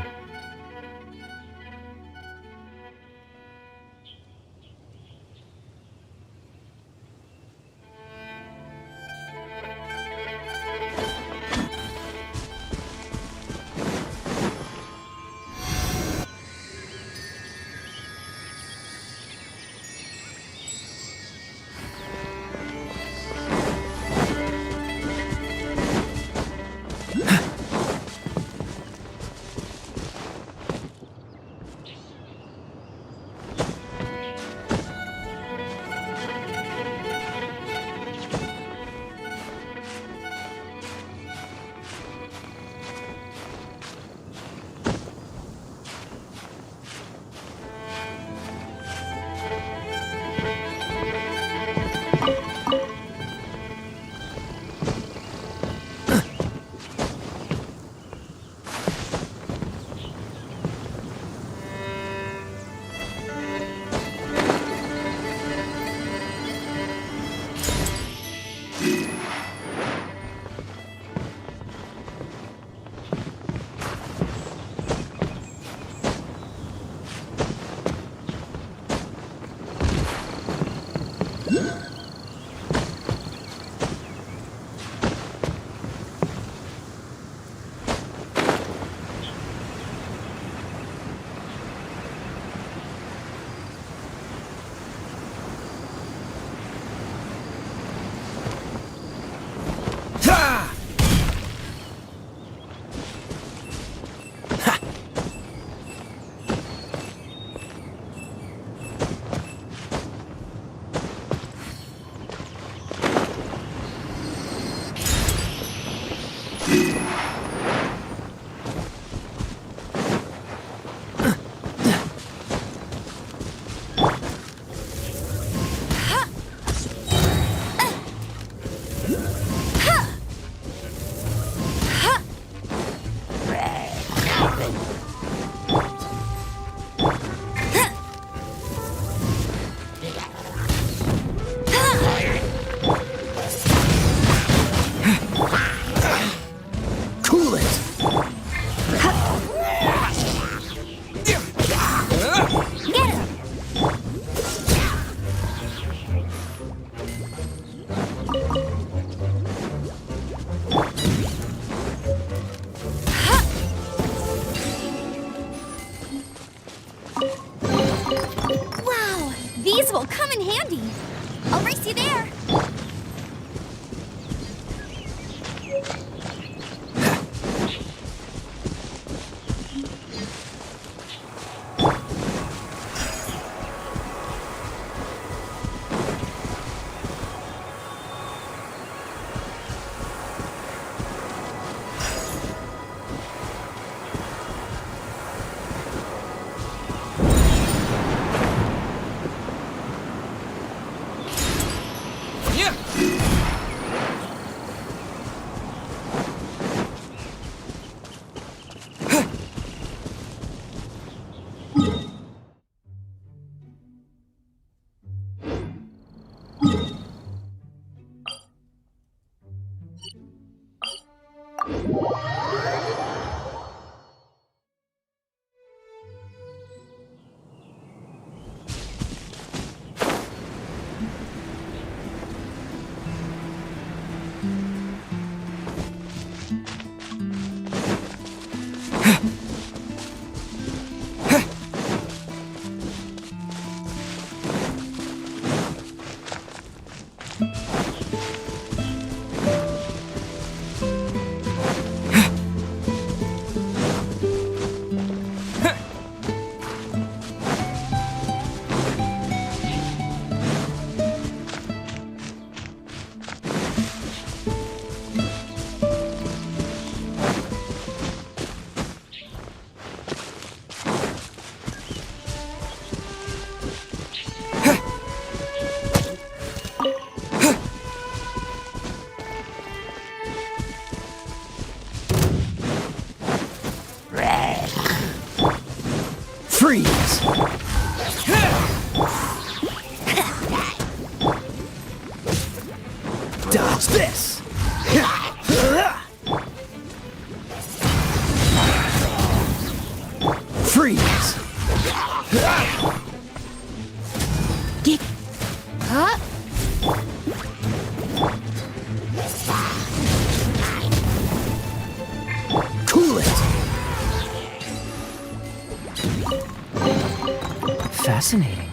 These will come in handy. I'll race you there. Yeah! Freeze! Dodge this! Freeze! Cool it! Fascinating.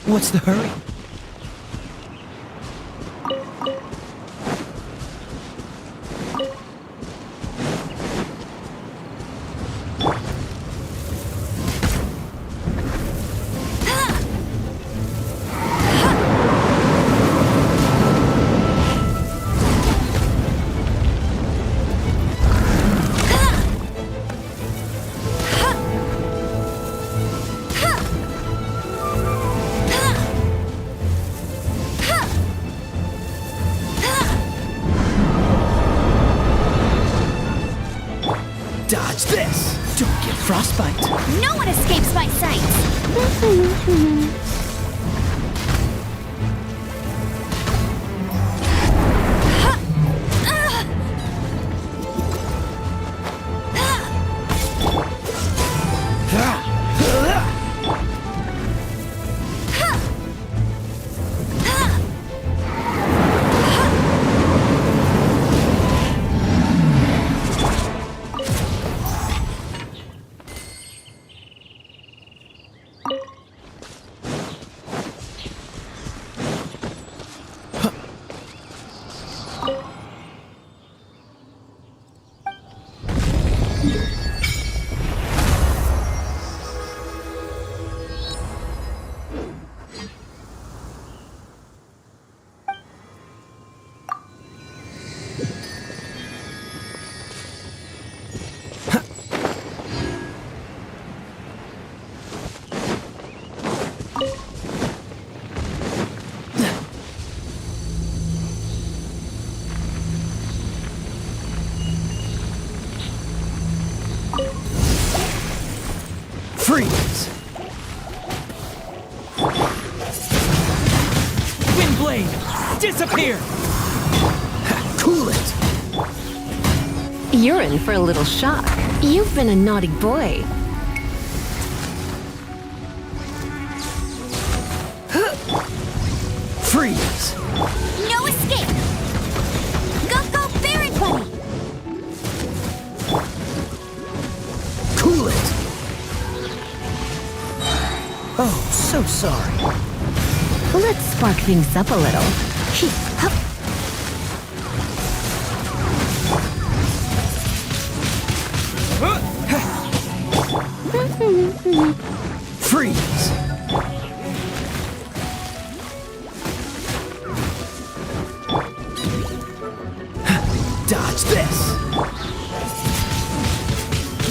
What's the hurry? Dodge this! Don't get frostbite. No one escapes my sight. Freeze! Windblade! Disappear! Cool it! You're in for a little shock. You've been a naughty boy. Freeze! No escape. Go, go, Baron Bunny. Cool it! Oh, so sorry. Let's spark things up a little. Hup. Freeze! Dodge this!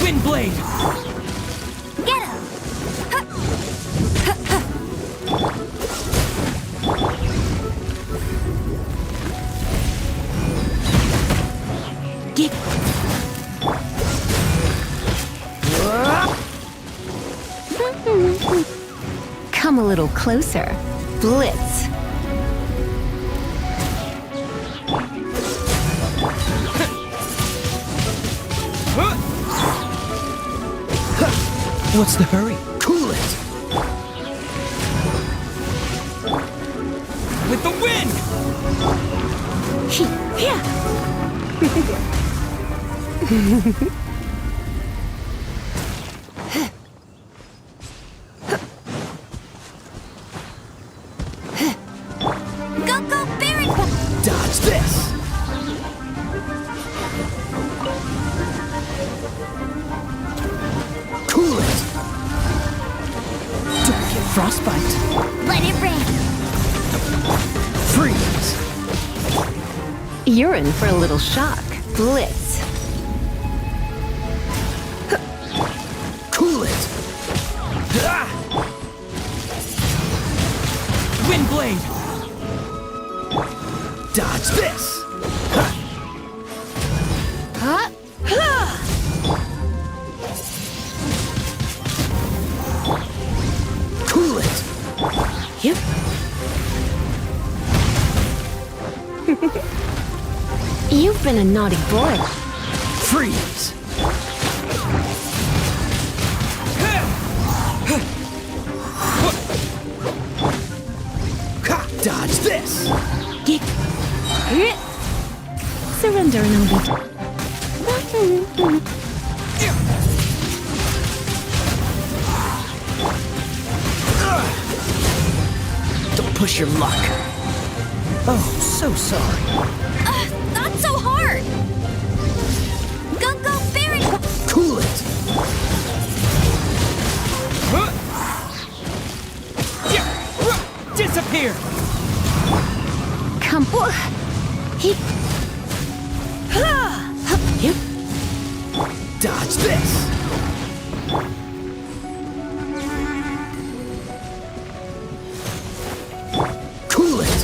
Windblade! Get him. Get. Come a little closer. Blitz. What's the hurry? Cool it! With the wind! Yeah. Go, go, Baron Bunny. Dodge this! Cool it! Don't get frostbite. Let it rain. Freeze! You're in for a little shock. Blitz. Cool it! Windblade! Dodge this! Huh? Cool it! Yep. You've been a naughty boy. Freeze! Dodge this! Surrender and I'll be... Don't push your luck. Oh, so sorry. Not so hard! Go, Barry! Cool it! Disappear! Come on. Yep. Dodge this! Cool it!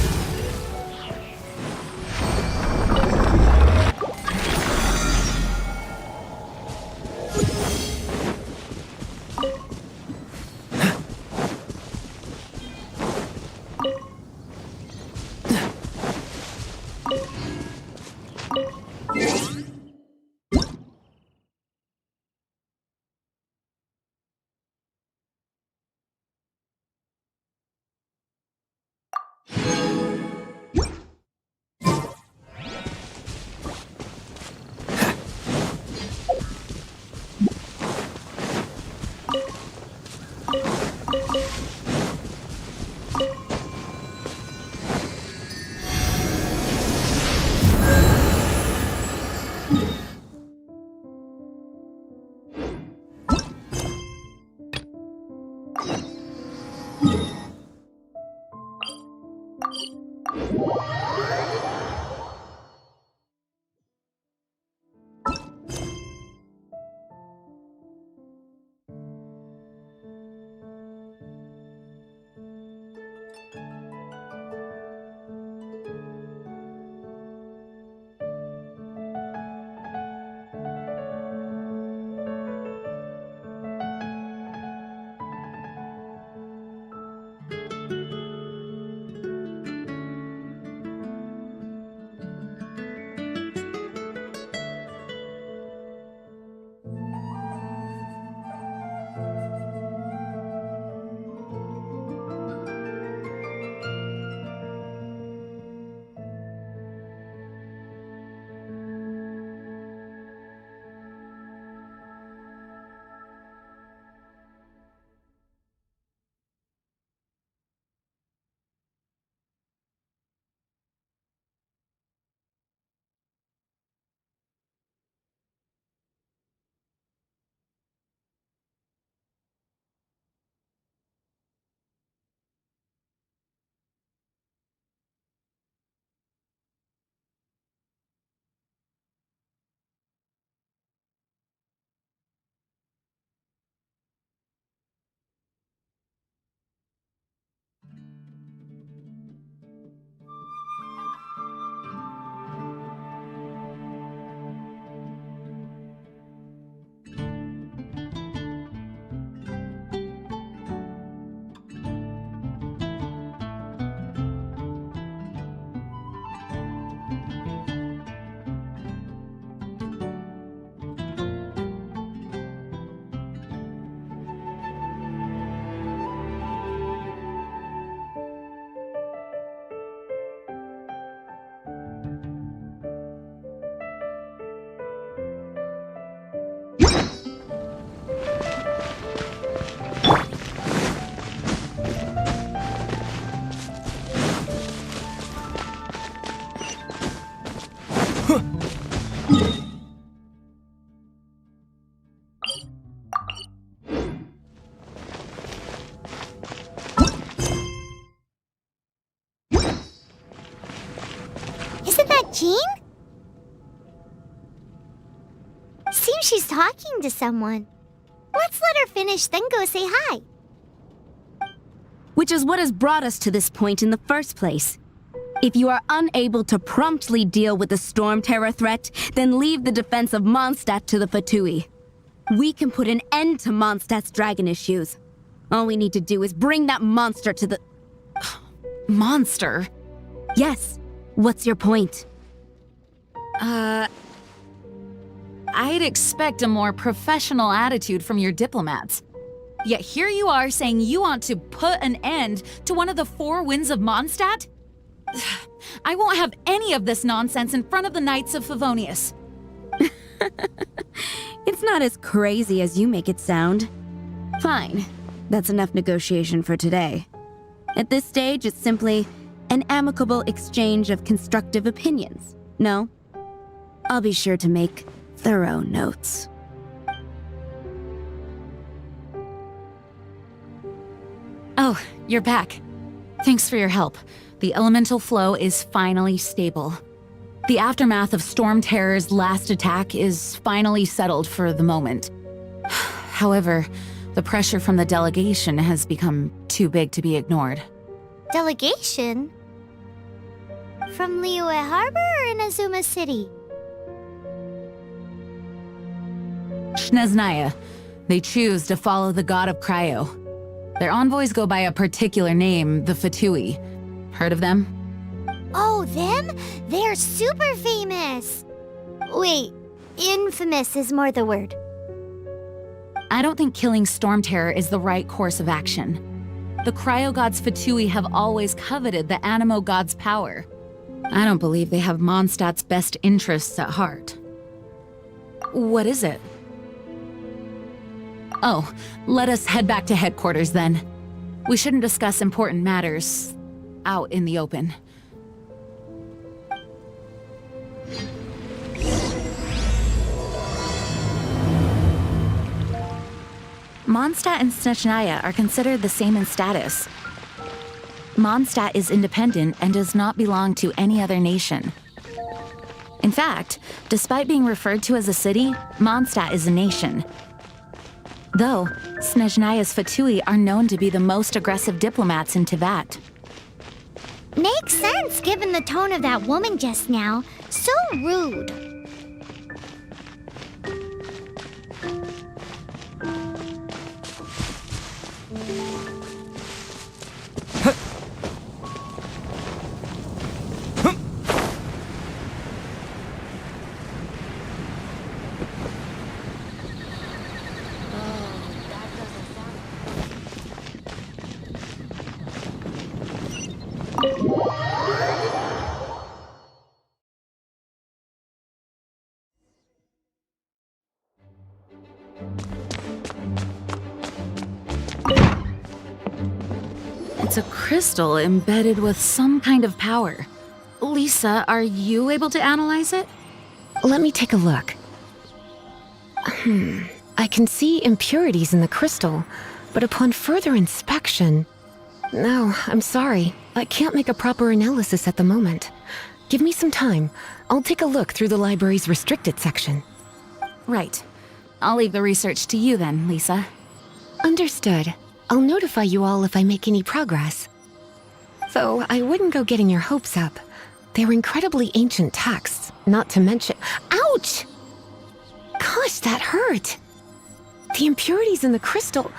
Jean? Seems she's talking to someone. Let's let her finish, then go say hi. Which is what has brought us to this point in the first place. If you are unable to promptly deal with the storm terror threat, then leave the defense of Monstadt to the Fatui. We can put an end to Mondstadt's dragon issues. All we need to do is bring that monster to the... Monster? Yes. What's your point? I'd expect a more professional attitude from your diplomats. Yet here you are saying you want to put an end to one of the four winds of Mondstadt? I won't have any of this nonsense in front of the Knights of Favonius. It's not as crazy as you make it sound. Fine. That's enough negotiation for today. At this stage, it's simply an amicable exchange of constructive opinions. No? I'll be sure to make thorough notes. Oh, you're back. Thanks for your help. The elemental flow is finally stable. The aftermath of Storm Terror's last attack is finally settled for the moment. However, the pressure from the delegation has become too big to be ignored. Delegation? From Liyue Harbor or Inazuma City? Snezhnaya. They choose to follow the god of cryo. Their envoys go by a particular name, the Fatui. Heard of them? Oh, them? They're super famous! Wait, infamous is more the word. I don't think killing Storm Terror is the right course of action. The cryo gods Fatui have always coveted the Animo god's power. I don't believe they have Mondstadt's best interests at heart. What is it? Oh, let us head back to headquarters then. We shouldn't discuss important matters out in the open. Monstadt and Snezhnaya are considered the same in status. Monstadt is independent and does not belong to any other nation. In fact, despite being referred to as a city, Monstadt is a nation. Though, Snezhnaya's Fatui are known to be the most aggressive diplomats in Teyvat. Makes sense given the tone of that woman just now. So rude. It's a crystal embedded with some kind of power. Lisa, are you able to analyze it? Let me take a look. I can see impurities in the crystal, but upon further inspection... No, I'm sorry. I can't make a proper analysis at the moment. Give me some time. I'll take a look through the library's restricted section. Right. I'll leave the research to you then, Lisa. Understood. I'll notify you all if I make any progress. Though I wouldn't go getting your hopes up. They're incredibly ancient texts, not to mention... Ouch! Gosh, that hurt! The impurities in the crystal...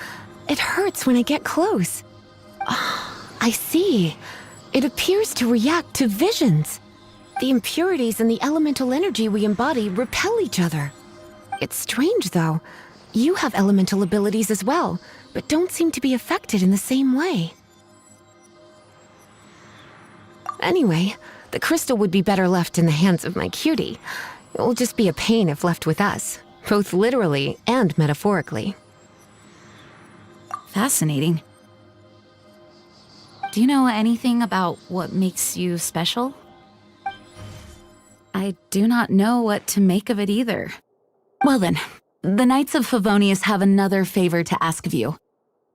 It hurts when I get close. Oh, I see. It appears to react to visions. The impurities and the elemental energy we embody repel each other. It's strange, though. You have elemental abilities as well, but don't seem to be affected in the same way. Anyway, the crystal would be better left in the hands of my cutie. It will just be a pain if left with us, both literally and metaphorically. Fascinating. Do you know anything about what makes you special? I do not know what to make of it either. Well then, the Knights of Favonius have another favor to ask of you.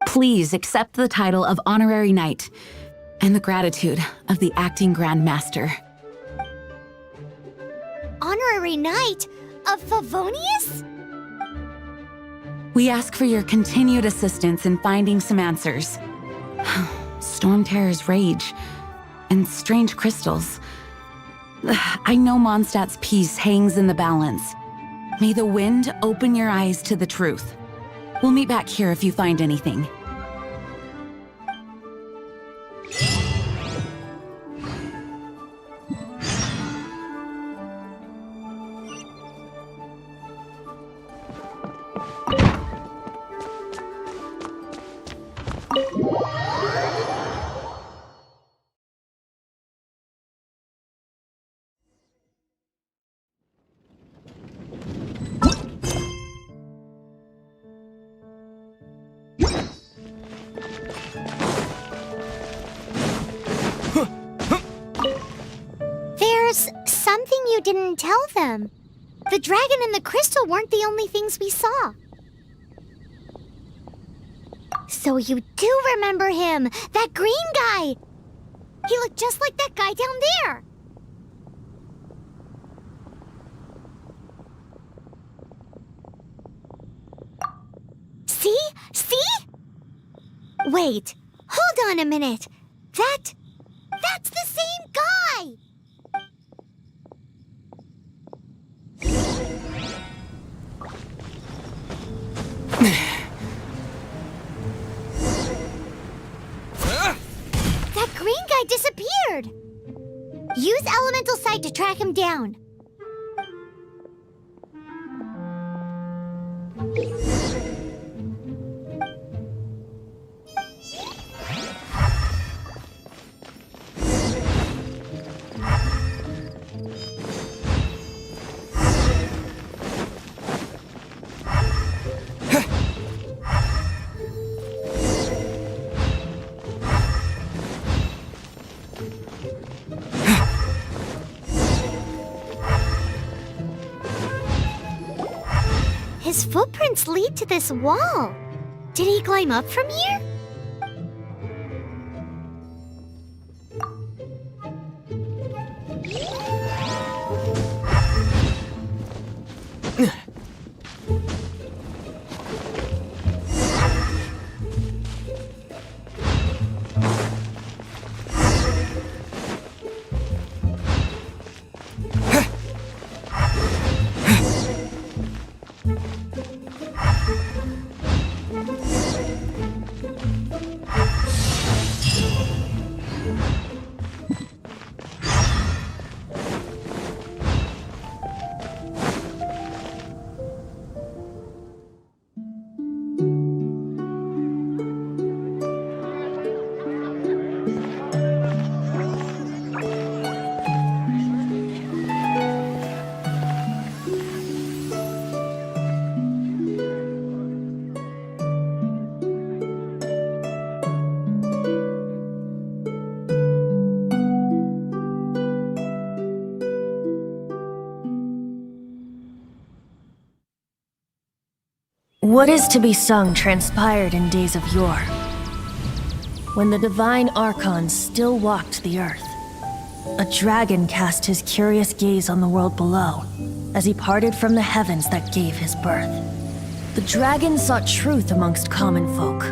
Please accept the title of Honorary Knight and the gratitude of the Acting Grand Master. Honorary Knight of Favonius? We ask for your continued assistance in finding some answers. Storm Terror's rage. and strange crystals. I know Mondstadt's peace hangs in the balance. May the wind open your eyes to the truth. We'll meet back here if you find anything. There's something you didn't tell them. The dragon and the crystal weren't the only things we saw. So you do remember him, that green guy. He looked just like that guy down there. See? See? Wait, hold on a minute. That's the same guy! That green guy disappeared! Use elemental sight to track him down. His footprints lead to this wall. Did he climb up from here? What is to be sung transpired in days of yore, when the divine archons still walked the earth. A dragon cast his curious gaze on the world below, as he parted from the heavens that gave his birth. The dragon sought truth amongst common folk,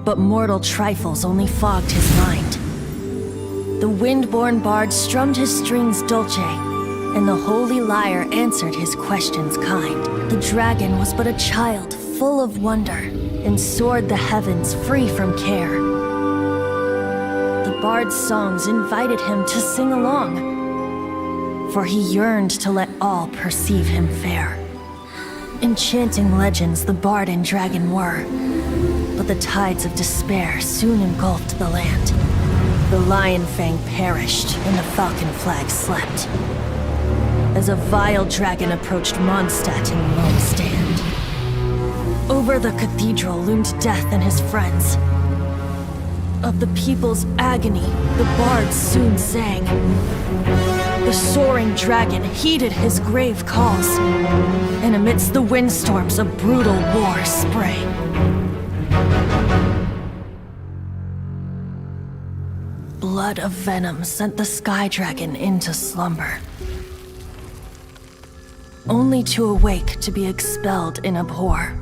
but mortal trifles only fogged his mind. The wind-born bard strummed his strings dulce, and the holy lyre answered his questions kind. The dragon was but a child, full of wonder, and soared the heavens free from care. The bard's songs invited him to sing along, for he yearned to let all perceive him fair. Enchanting legends the bard and dragon were, but the tides of despair soon engulfed the land. The lion fang perished, and the falcon flag slept, as a vile dragon approached Monstadt in lone stand. Over the cathedral loomed death and his friends. Of the people's agony, the bards soon sang. The soaring dragon heeded his grave calls, and amidst the windstorms a brutal war sprang. Blood of venom sent the sky dragon into slumber, only to awake to be expelled in abhor.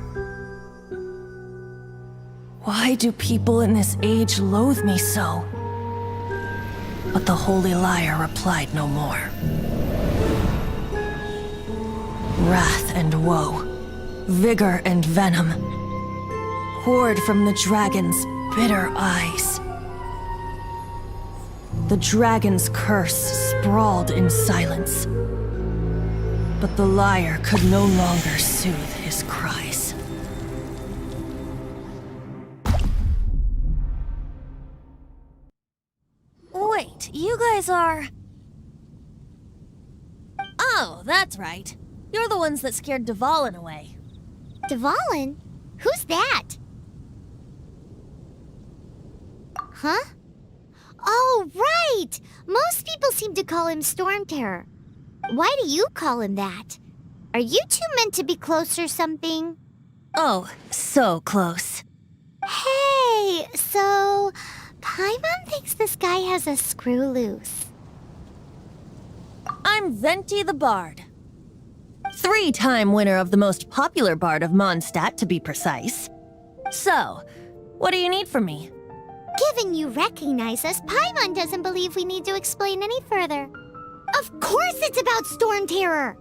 Why do people in this age loathe me so? But the holy liar replied no more. Wrath and woe, vigor and venom, poured from the dragon's bitter eyes. The dragon's curse sprawled in silence, but the liar could no longer soothe his cries. Wait, you guys are... Oh, that's right. You're the ones that scared Dvalin away. Dvalin? Who's that? Huh? Oh, right! Most people seem to call him Storm Terror. Why do you call him that? Are you two meant to be close or something? Oh, so close. Hey, so... Paimon thinks this guy has a screw loose. I'm Venti the Bard. 3-time winner of the most popular bard of Monstadt, to be precise. So, what do you need from me? Given you recognize us, Paimon doesn't believe we need to explain any further. Of course it's about Storm Terror!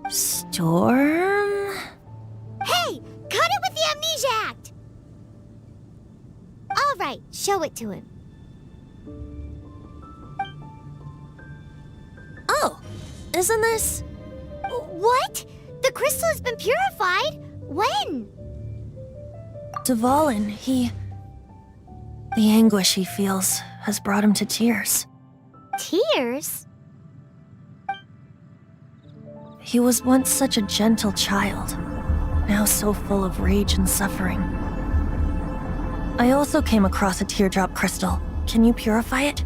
Storm? Hey! Cut it with the Amnesia Act! Alright, show it to him. Oh, isn't this... What? The crystal has been purified? When? Dvalin, the anguish he feels has brought him to tears. Tears? He was once such a gentle child, now so full of rage and suffering. I also came across a teardrop crystal. Can you purify it?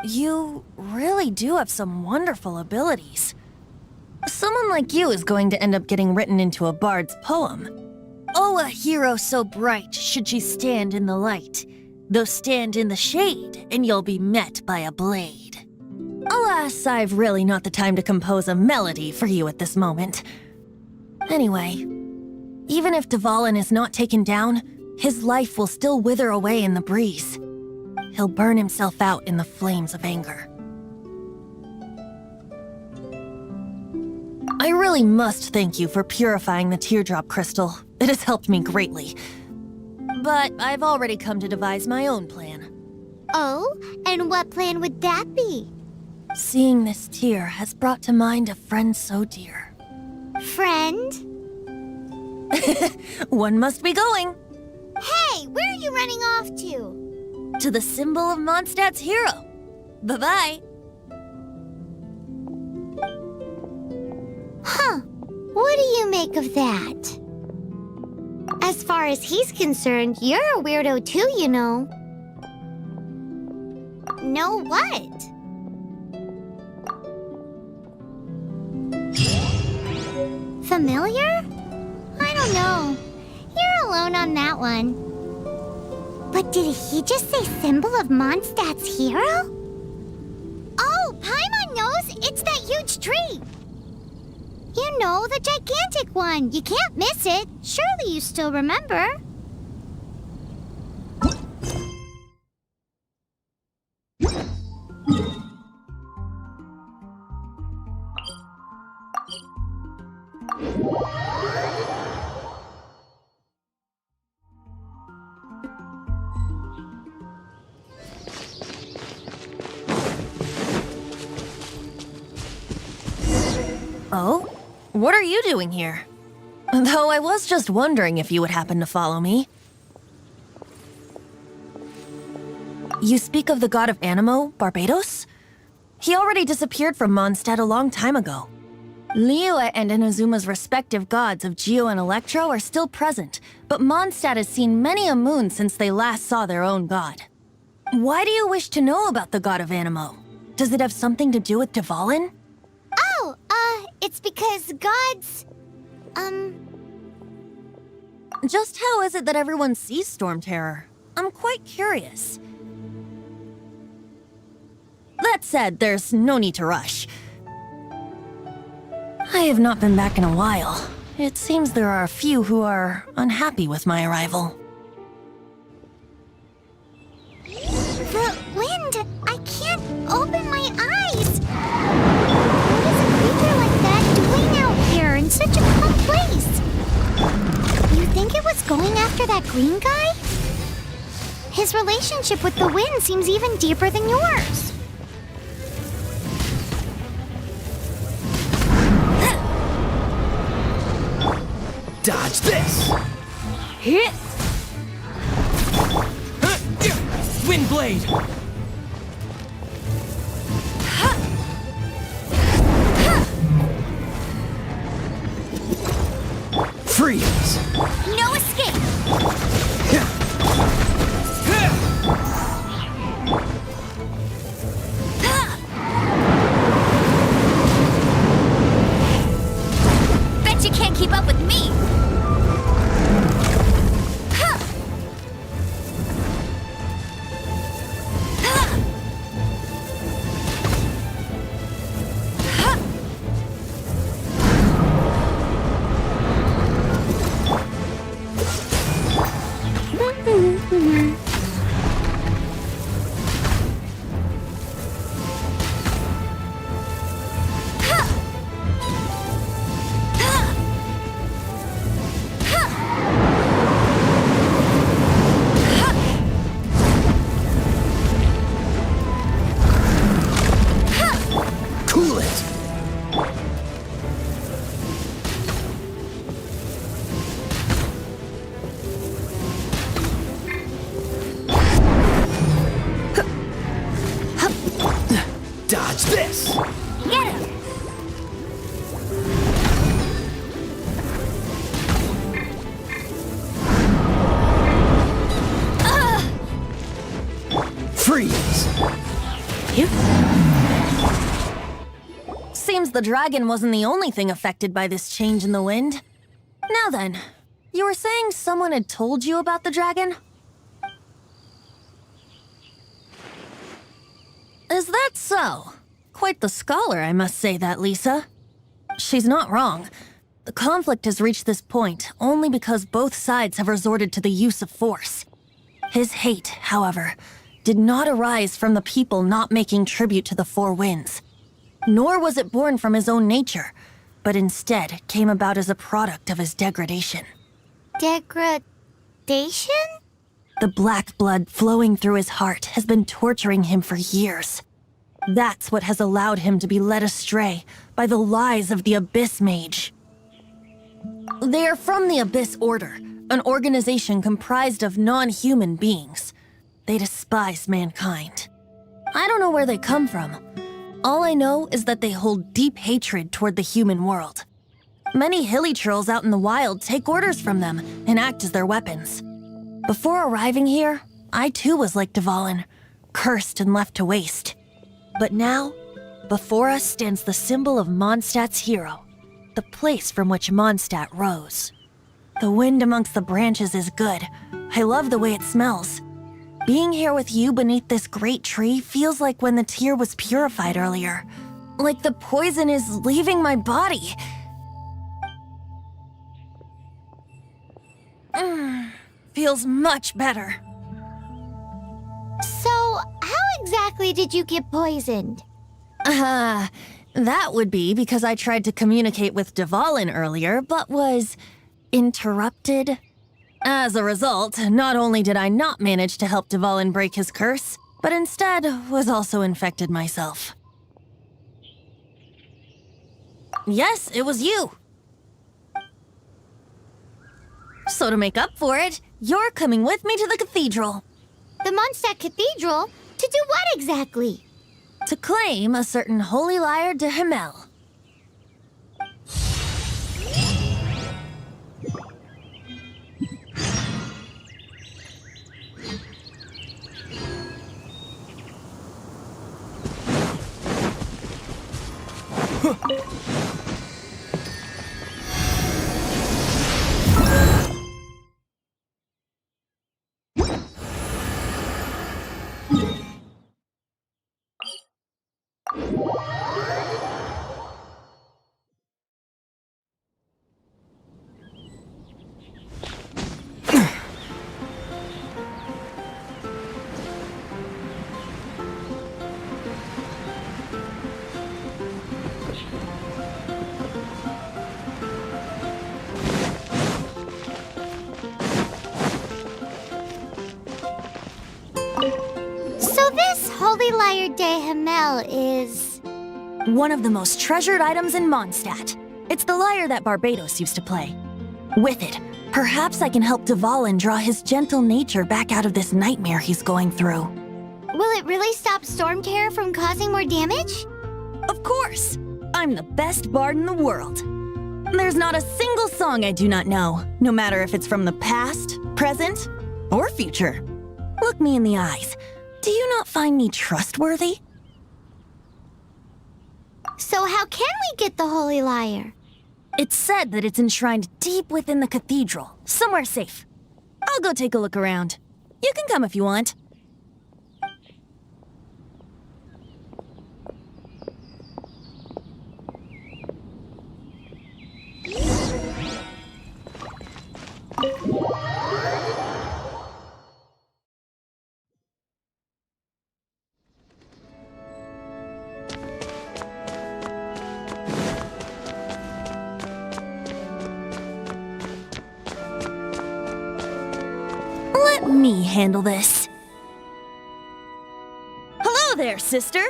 You really do have some wonderful abilities. Someone like you is going to end up getting written into a bard's poem. Oh, a hero so bright should she stand in the light, though stand in the shade, and you'll be met by a blade. Alas, I've really not the time to compose a melody for you at this moment. Anyway, even if Dvalin is not taken down, his life will still wither away in the breeze. He'll burn himself out in the flames of anger. I really must thank you for purifying the teardrop crystal. It has helped me greatly. But I've already come to devise my own plan. Oh, and what plan would that be? Seeing this tear has brought to mind a friend so dear. Friend? One must be going. Hey, where are you running off to? To the symbol of Mondstadt's hero. Bye-bye. Huh. What do you make of that? As far as he's concerned, you're a weirdo too, you know. Know what? Familiar? I don't know. You're alone on that one. But did he just say symbol of Mondstadt's hero? Oh, Paimon knows! It's that huge tree! You know, the gigantic one. You can't miss it. Surely you still remember. Oh? What are you doing here? Though I was just wondering if you would happen to follow me. You speak of the god of Animo, Barbados? He already disappeared from Monstadt a long time ago. Liyue and Inazuma's respective gods of Geo and Electro are still present, but Monstadt has seen many a moon since they last saw their own god. Why do you wish to know about the god of Animo? Does it have something to do with Dvalin? Oh, it's because gods... Just how is it that everyone sees Storm Terror? I'm quite curious. That said, there's no need to rush. I have not been back in a while. It seems there are a few who are unhappy with my arrival. The wind! I can't open my eyes! What is a creature like that doing out here in such a calm place? You think it was going after that green guy? His relationship with the wind seems even deeper than yours. Dodge this! Hit! Wind blade! Freeze! No escape! Bet you can't keep up with me! Cool it! Dodge this! Get him! Freeze! Seems the dragon wasn't the only thing affected by this change in the wind. Now then, you were saying someone had told you about the dragon? Is that so? Quite the scholar, I must say that, Lisa. She's not wrong. The conflict has reached this point only because both sides have resorted to the use of force. His hate, however, did not arise from the people not making tribute to the Four Winds. Nor was it born from his own nature, but instead came about as a product of his degradation. Degradation? The black blood flowing through his heart has been torturing him for years. That's what has allowed him to be led astray by the lies of the Abyss Mage. They are from the Abyss Order, an organization comprised of non-human beings. They despise mankind. I don't know where they come from. All I know is that they hold deep hatred toward the human world. Many hilly trolls out in the wild take orders from them and act as their weapons. Before arriving here, I too was like Dvalin, cursed and left to waste. But now, before us stands the symbol of Mondstadt's hero, the place from which Monstadt rose. The wind amongst the branches is good. I love the way it smells. Being here with you beneath this great tree feels like when the tear was purified earlier. Like the poison is leaving my body. Feels much better. So, how exactly did you get poisoned? That would be because I tried to communicate with Dvalin earlier, but was interrupted. As a result, not only did I not manage to help Dvalin break his curse, but instead was also infected myself. Yes, it was you. So to make up for it, you're coming with me to the cathedral. The Monstadt Cathedral? To do what exactly? To claim a certain holy lyre de Himmel. Holy Lyre de Himmel is... one of the most treasured items in Monstadt. It's the lyre that Barbados used to play. With it, perhaps I can help Dvalin draw his gentle nature back out of this nightmare he's going through. Will it really stop Storm Terror from causing more damage? Of course! I'm the best bard in the world. There's not a single song I do not know, no matter if it's from the past, present, or future. Look me in the eyes. Do you not find me trustworthy? So how can we get the Holy Lyre? It's said that it's enshrined deep within the cathedral, somewhere safe. I'll go take a look around. You can come if you want. Let me handle this. Hello there, sister!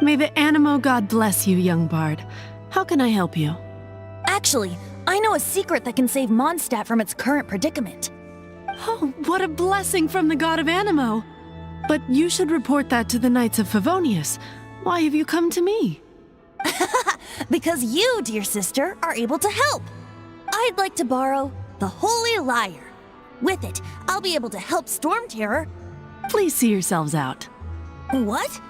May the Animo God bless you, young bard. How can I help you? Actually, I know a secret that can save Monstadt from its current predicament. Oh, what a blessing from the god of Animo! But you should report that to the Knights of Favonius. Why have you come to me? Because you, dear sister, are able to help. I'd like to borrow the Holy Lyre. With it, I'll be able to help Storm Terror. Please see yourselves out. What?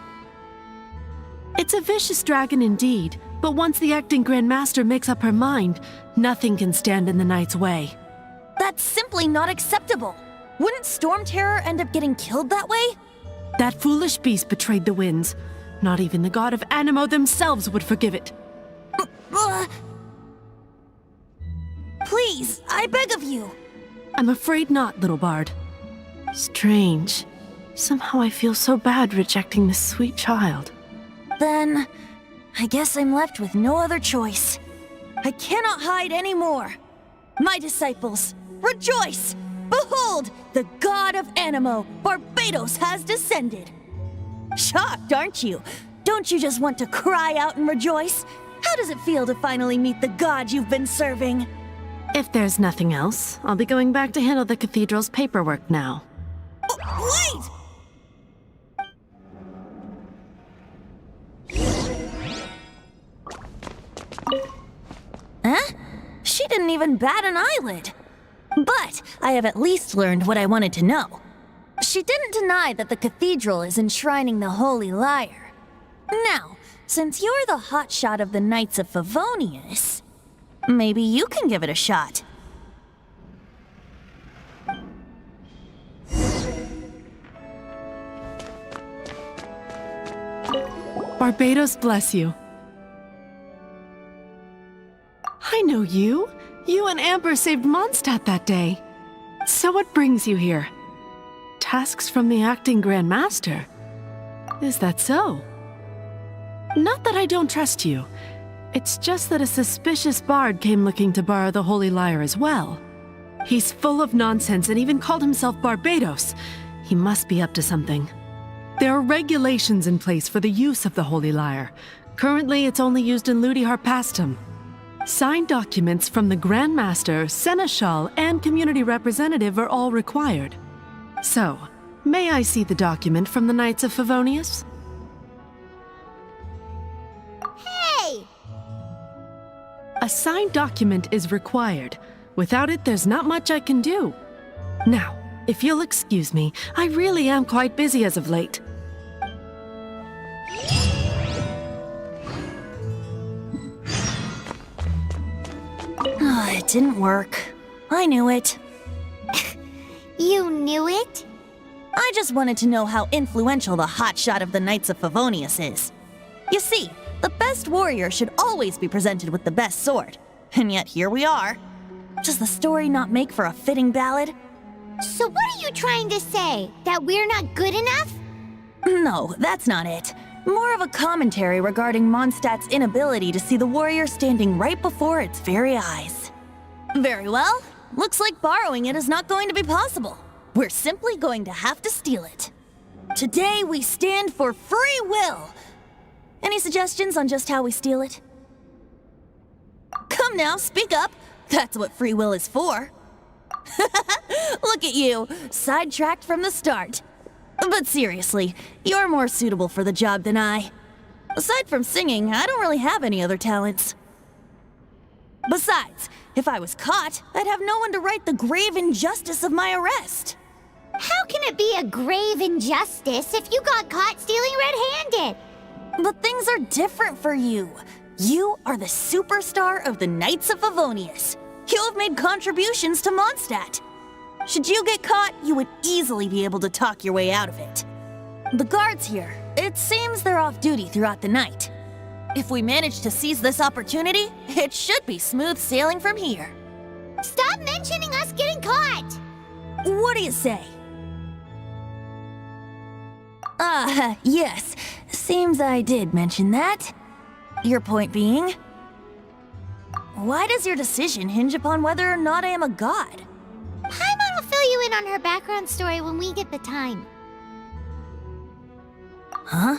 It's a vicious dragon indeed, but once the acting Grand Master makes up her mind, nothing can stand in the Knight's way. That's simply not acceptable. Wouldn't Storm Terror end up getting killed that way? That foolish beast betrayed the winds. Not even the god of Animo themselves would forgive it. Please, I beg of you. I'm afraid not, little bard. Strange. Somehow I feel so bad rejecting this sweet child. Then, I guess I'm left with no other choice. I cannot hide anymore. My disciples, rejoice! Behold, the god of Animo, Barbados, has descended. Shocked, aren't you? Don't you just want to cry out and rejoice? How does it feel to finally meet the god you've been serving? If there's nothing else, I'll be going back to handle the cathedral's paperwork now. Oh, wait! Huh? She didn't even bat an eyelid. But I have at least learned what I wanted to know. She didn't deny that the cathedral is enshrining the Holy Lyre. Now, since you're the hotshot of the Knights of Favonius, maybe you can give it a shot. Barbados bless you. I know you. You and Amber saved Monstadt that day. So what brings you here? Tasks from the acting Grand Master? Is that so? Not that I don't trust you. It's just that a suspicious bard came looking to borrow the Holy Lyre as well. He's full of nonsense and even called himself Barbados. He must be up to something. There are regulations in place for the use of the Holy Lyre. Currently, it's only used in Ludi Harpastum. Signed documents from the Grand Master, Seneschal, and community representative are all required. So, may I see the document from the Knights of Favonius? Hey! A signed document is required. Without it, there's not much I can do. Now, if you'll excuse me, I really am quite busy as of late. It didn't work. I knew it. You knew it? I just wanted to know how influential the hotshot of the Knights of Favonius is. You see, the best warrior should always be presented with the best sword. And yet here we are. Does the story not make for a fitting ballad? So what are you trying to say? That we're not good enough? No, that's not it. More of a commentary regarding Mondstadt's inability to see the warrior standing right before its very eyes. Very well. Looks like borrowing it is not going to be possible. We're simply going to have to steal it. Today we stand for free will. Any suggestions on just how we steal it? Come now, speak up. That's what free will is for. Look at you, sidetracked from the start. But seriously, you're more suitable for the job than I. Aside from singing, I don't really have any other talents. Besides, if I was caught, I'd have no one to right the grave injustice of my arrest. How can it be a grave injustice if you got caught stealing red-handed? But things are different for you. You are the superstar of the Knights of Favonius. You have made contributions to Monstadt. Should you get caught, you would easily be able to talk your way out of it. The guards here, it seems they're off duty throughout the night. If we manage to seize this opportunity, it should be smooth sailing from here. Stop mentioning us getting caught! What do you say? Yes. Seems I did mention that. Your point being? Why does your decision hinge upon whether or not I am a god? Paimon will fill you in on her background story when we get the time. Huh?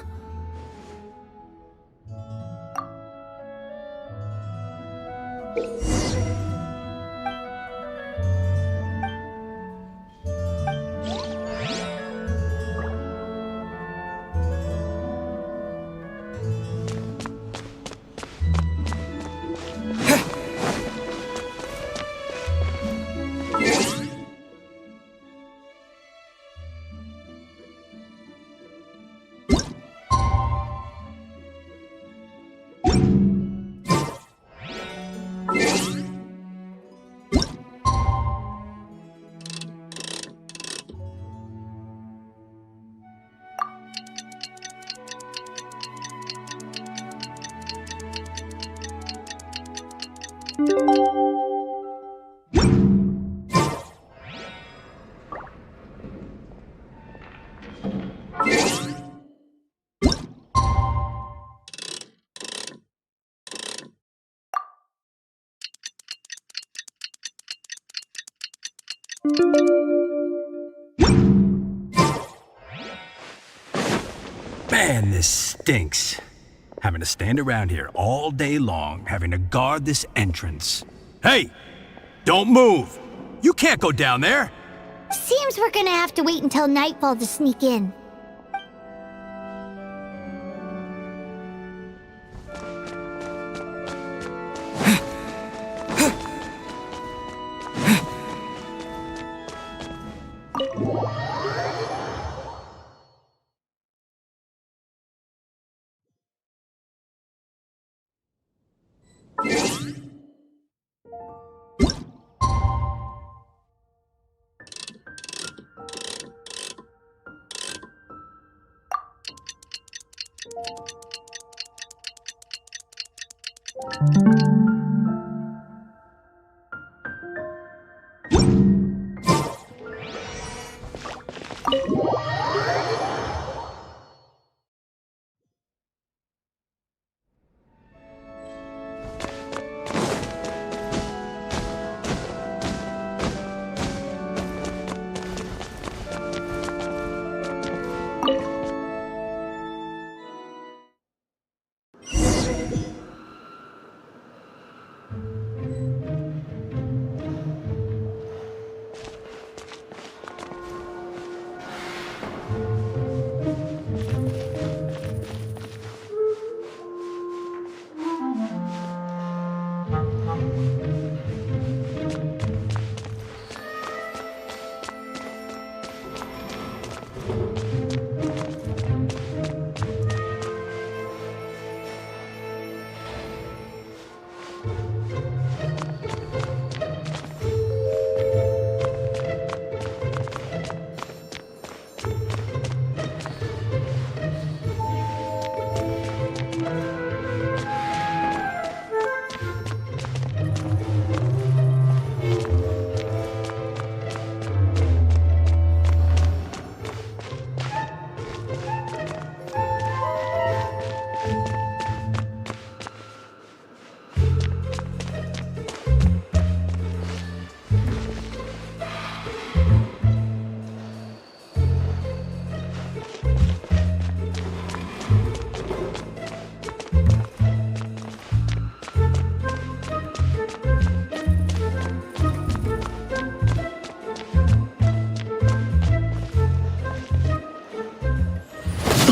Man, this stinks. Having to stand around here all day long, having to guard this entrance. Hey! Don't move! You can't go down there! Seems we're gonna have to wait until nightfall to sneak in.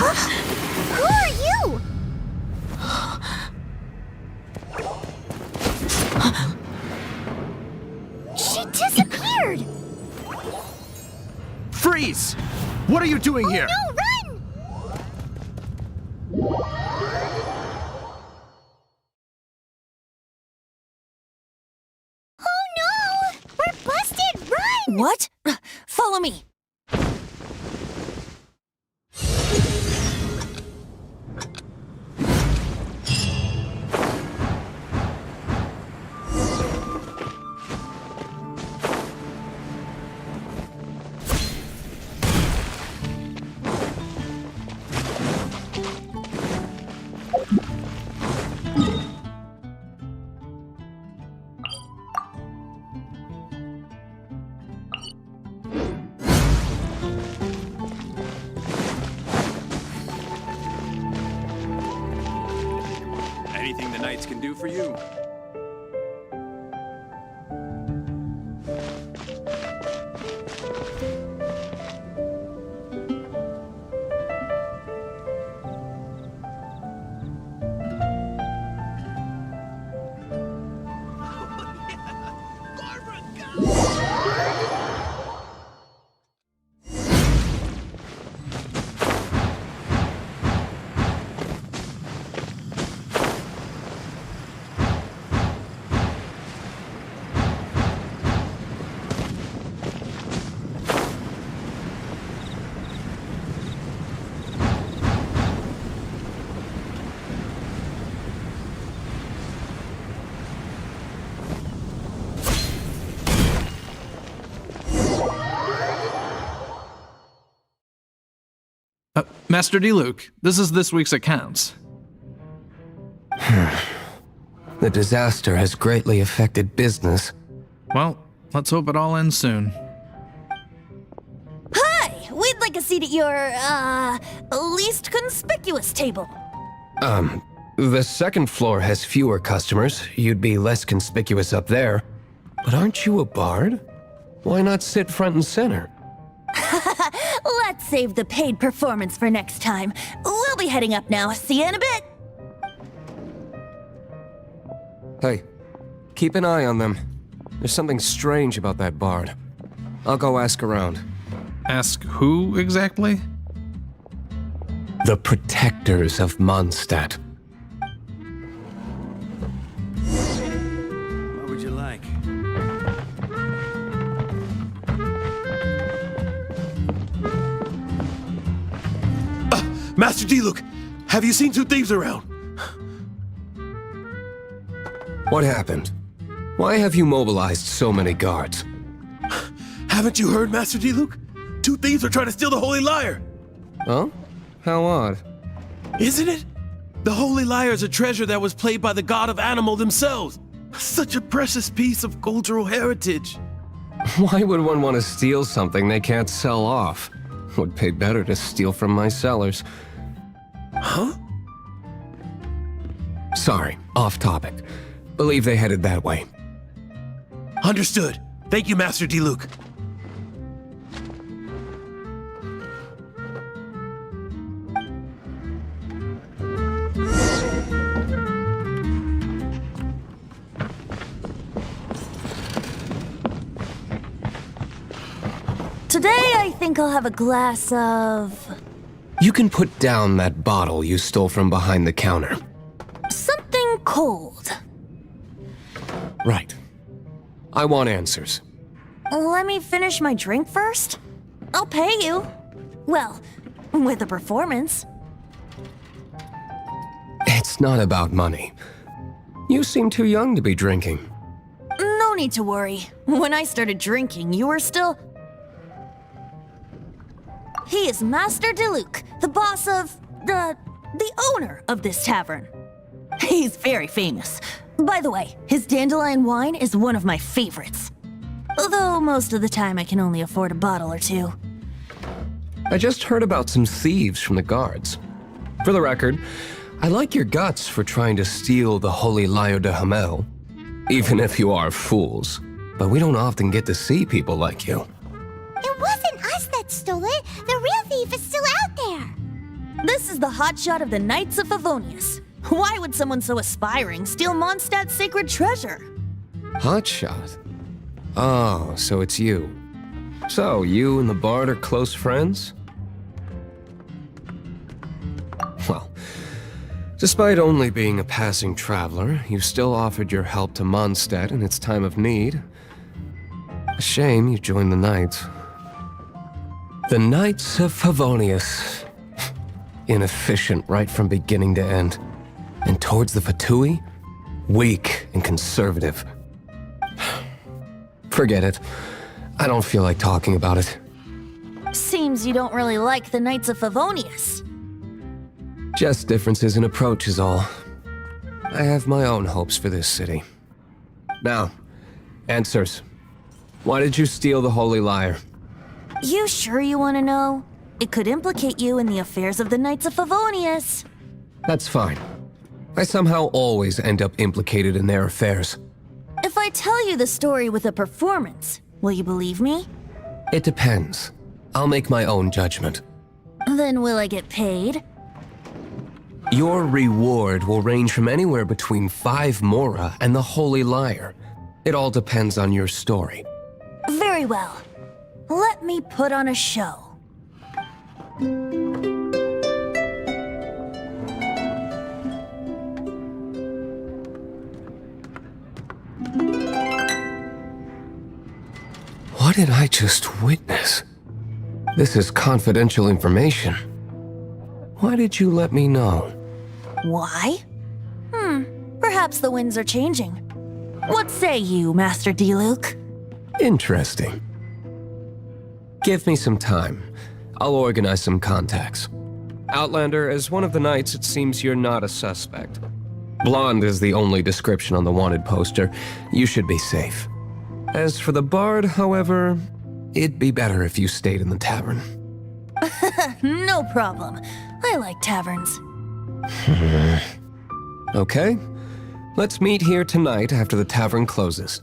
Who are you? She disappeared! Freeze! What are you doing here? No, run! Oh no! We're busted! Run! What? Follow me. Anything the Knights can do for you? Master Diluc, this is this week's accounts. The disaster has greatly affected business. Well, let's hope it all ends soon. Hi! We'd like a seat at your, least conspicuous table. The second floor has fewer customers. You'd be less conspicuous up there. But aren't you a bard? Why not sit front and center? Let's save the paid performance for next time. We'll be heading up now. See you in a bit. Hey, keep an eye on them. There's something strange about that bard. I'll go ask around. Ask who exactly? The protectors of Monstadt. What would you like? Master Diluc, have you seen two thieves around? What happened? Why have you mobilized so many guards? Haven't you heard, Master Diluc? Two thieves are trying to steal the Holy Lyre. Oh? How odd. Isn't it? The Holy Lyre is a treasure that was played by the god of animal themselves. Such a precious piece of cultural heritage. Why would one want to steal something they can't sell off? Would pay better to steal from my cellars. Huh? Sorry, off topic. Believe they headed that way. Understood. Thank you, Master Diluc. Today, I think I'll have a glass of... You can put down that bottle you stole from behind the counter. something cold. Right. I want answers. Let me finish my drink first. I'll pay you. Well, with a performance. It's not about money. You seem too young to be drinking. No need to worry. When I started drinking, you were still... He is Master Diluc, the boss of... the owner of this tavern. He's very famous. By the way, his dandelion wine is one of my favorites. Although most of the time I can only afford a bottle or two. I just heard about some thieves from the guards. For the record, I like your guts for trying to steal the Holy Lyre de Hamel. Even if you are fools. But we don't often get to see people like you. It wasn't us that stole it. The real thief is still out there. The is the hotshot of the Knights of Favonius. Why would someone so aspiring steal Mondstadt's sacred treasure? Hotshot? Oh, so it's you. So, you and the Bard are close friends? Well, despite only being a passing traveler, you still offered your help to Monstadt in its time of need. A shame you joined the Knights. The Knights of Favonius. Inefficient right from beginning to end. And towards the Fatui, weak and conservative. Forget it. I don't feel like talking about it. Seems you don't really like the Knights of Favonius. Just differences in approach is all. I have my own hopes for this city. Now, answers. Why did you steal the Holy Lyre? You sure you want to know? It could implicate you in the affairs of the Knights of Favonius. That's fine. I somehow always end up implicated in their affairs. If I tell you the story with a performance, will you believe me? It depends. I'll make my own judgment. Then will I get paid? Your reward will range from anywhere between 5 mora and the Holy Lyre. It all depends on your story. Very well. Let me put on a show. What did I just witness? This is confidential information. Why did you let me know? Why? Perhaps the winds are changing. What say you, Master Diluc? Interesting. Give me some time. I'll organize some contacts. Outlander, as one of the Knights, it seems you're not a suspect. Blonde is the only description on the wanted poster. You should be safe. As for the Bard, however, it'd be better if you stayed in the tavern. No problem. I like taverns. Okay. Let's meet here tonight after the tavern closes.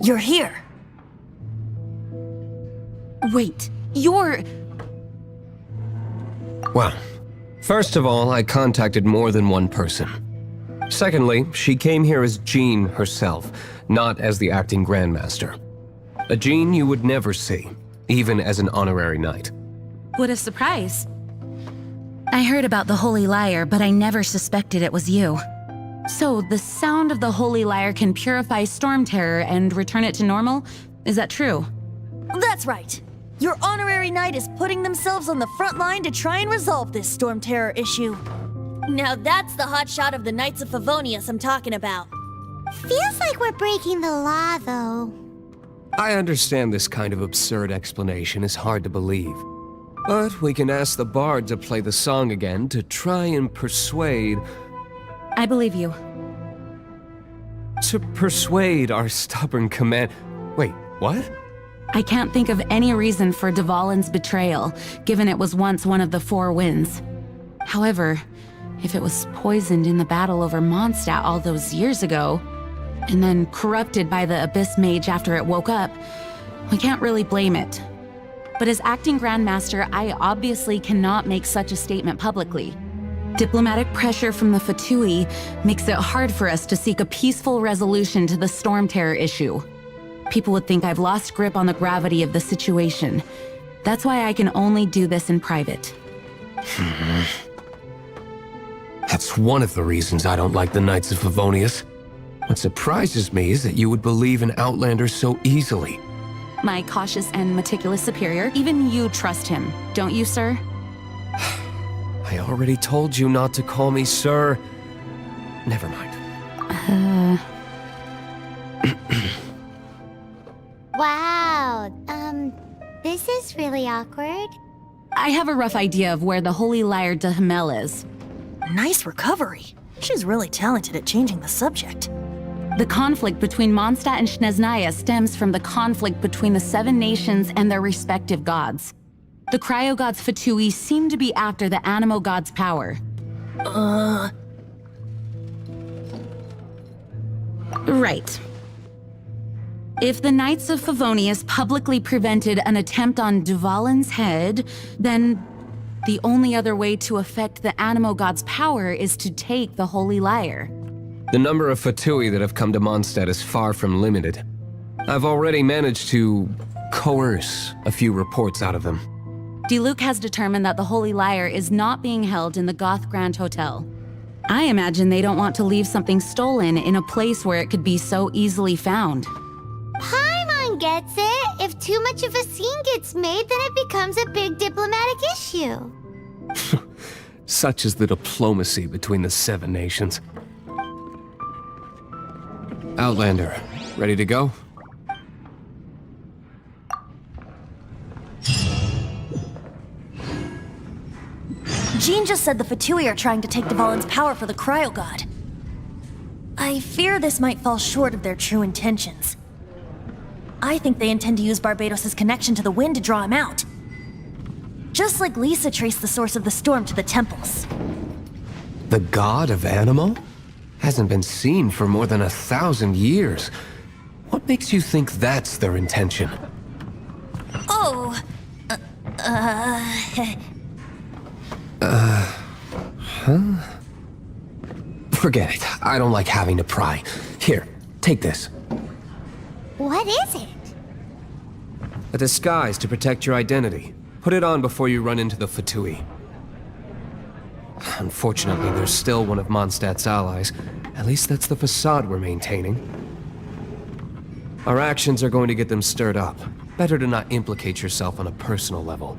You're here. Wait, you're... Well, first of all, I contacted more than one person. Secondly, she came here as Jean herself, not as the acting Grandmaster. A Jean you would never see, even as an honorary knight. What a surprise. I heard about the Holy Lyre, but I never suspected it was you. So, the sound of the Holy Lyre can purify Storm Terror and return it to normal? Is that true? That's right. Your honorary knight is putting themselves on the front line to try and resolve this Storm Terror issue. Now that's the hotshot of the Knights of Favonius I'm talking about. Feels like we're breaking the law, though. I understand this kind of absurd explanation is hard to believe. But we can ask the Bard to play the song again to try and persuade... I believe you. To persuade our stubborn command... Wait, what? I can't think of any reason for Dvalin's betrayal, given it was once one of the 4 winds. However, if it was poisoned in the battle over Monstadt all those years ago, and then corrupted by the Abyss Mage after it woke up, we can't really blame it. But as acting Grandmaster, I obviously cannot make such a statement publicly. Diplomatic pressure from the Fatui makes it hard for us to seek a peaceful resolution to the Storm Terror issue. People would think I've lost grip on the gravity of the situation. That's why I can only do this in private. That's one of the reasons I don't like the Knights of Favonius. What surprises me is that you would believe in Outlanders so easily. My cautious and meticulous superior, even you trust him, don't you, sir? I already told you not to call me sir. Never mind. Wow, this is really awkward. I have a rough idea of where the Holy Lyre de Hamel is. Nice recovery. She's really talented at changing the subject. The conflict between Monstadt and Snezhnaya stems from the conflict between the 7 nations and their respective gods. The cryo-gods Fatui seem to be after the Animo god's power. Right. If the Knights of Favonius publicly prevented an attempt on Dvalin's head, then the only other way to affect the Animo god's power is to take the Holy Lyre. The number of Fatui that have come to Monstadt is far from limited. I've already managed to coerce a few reports out of them. Diluc has determined that the Holy Lyre is not being held in the Goth Grand Hotel. I imagine they don't want to leave something stolen in a place where it could be so easily found. Paimon gets it. If too much of a scene gets made, then it becomes a big diplomatic issue. Such is the diplomacy between the 7 nations. Outlander, ready to go? Jean just said the Fatui are trying to take Dvalin's power for the cryo god. I fear this might fall short of their true intentions. I think they intend to use Barbados' connection to the wind to draw him out. Just like Lisa traced the source of the storm to the temples. The god of Animo? Hasn't been seen for more than 1,000 years. What makes you think that's their intention? Oh, Huh? Forget it. I don't like having to pry. Here, take this. What is it? A disguise to protect your identity. Put it on before you run into the Fatui. Unfortunately, there's still one of Mondstadt's allies. At least that's the facade we're maintaining. Our actions are going to get them stirred up. Better to not implicate yourself on a personal level.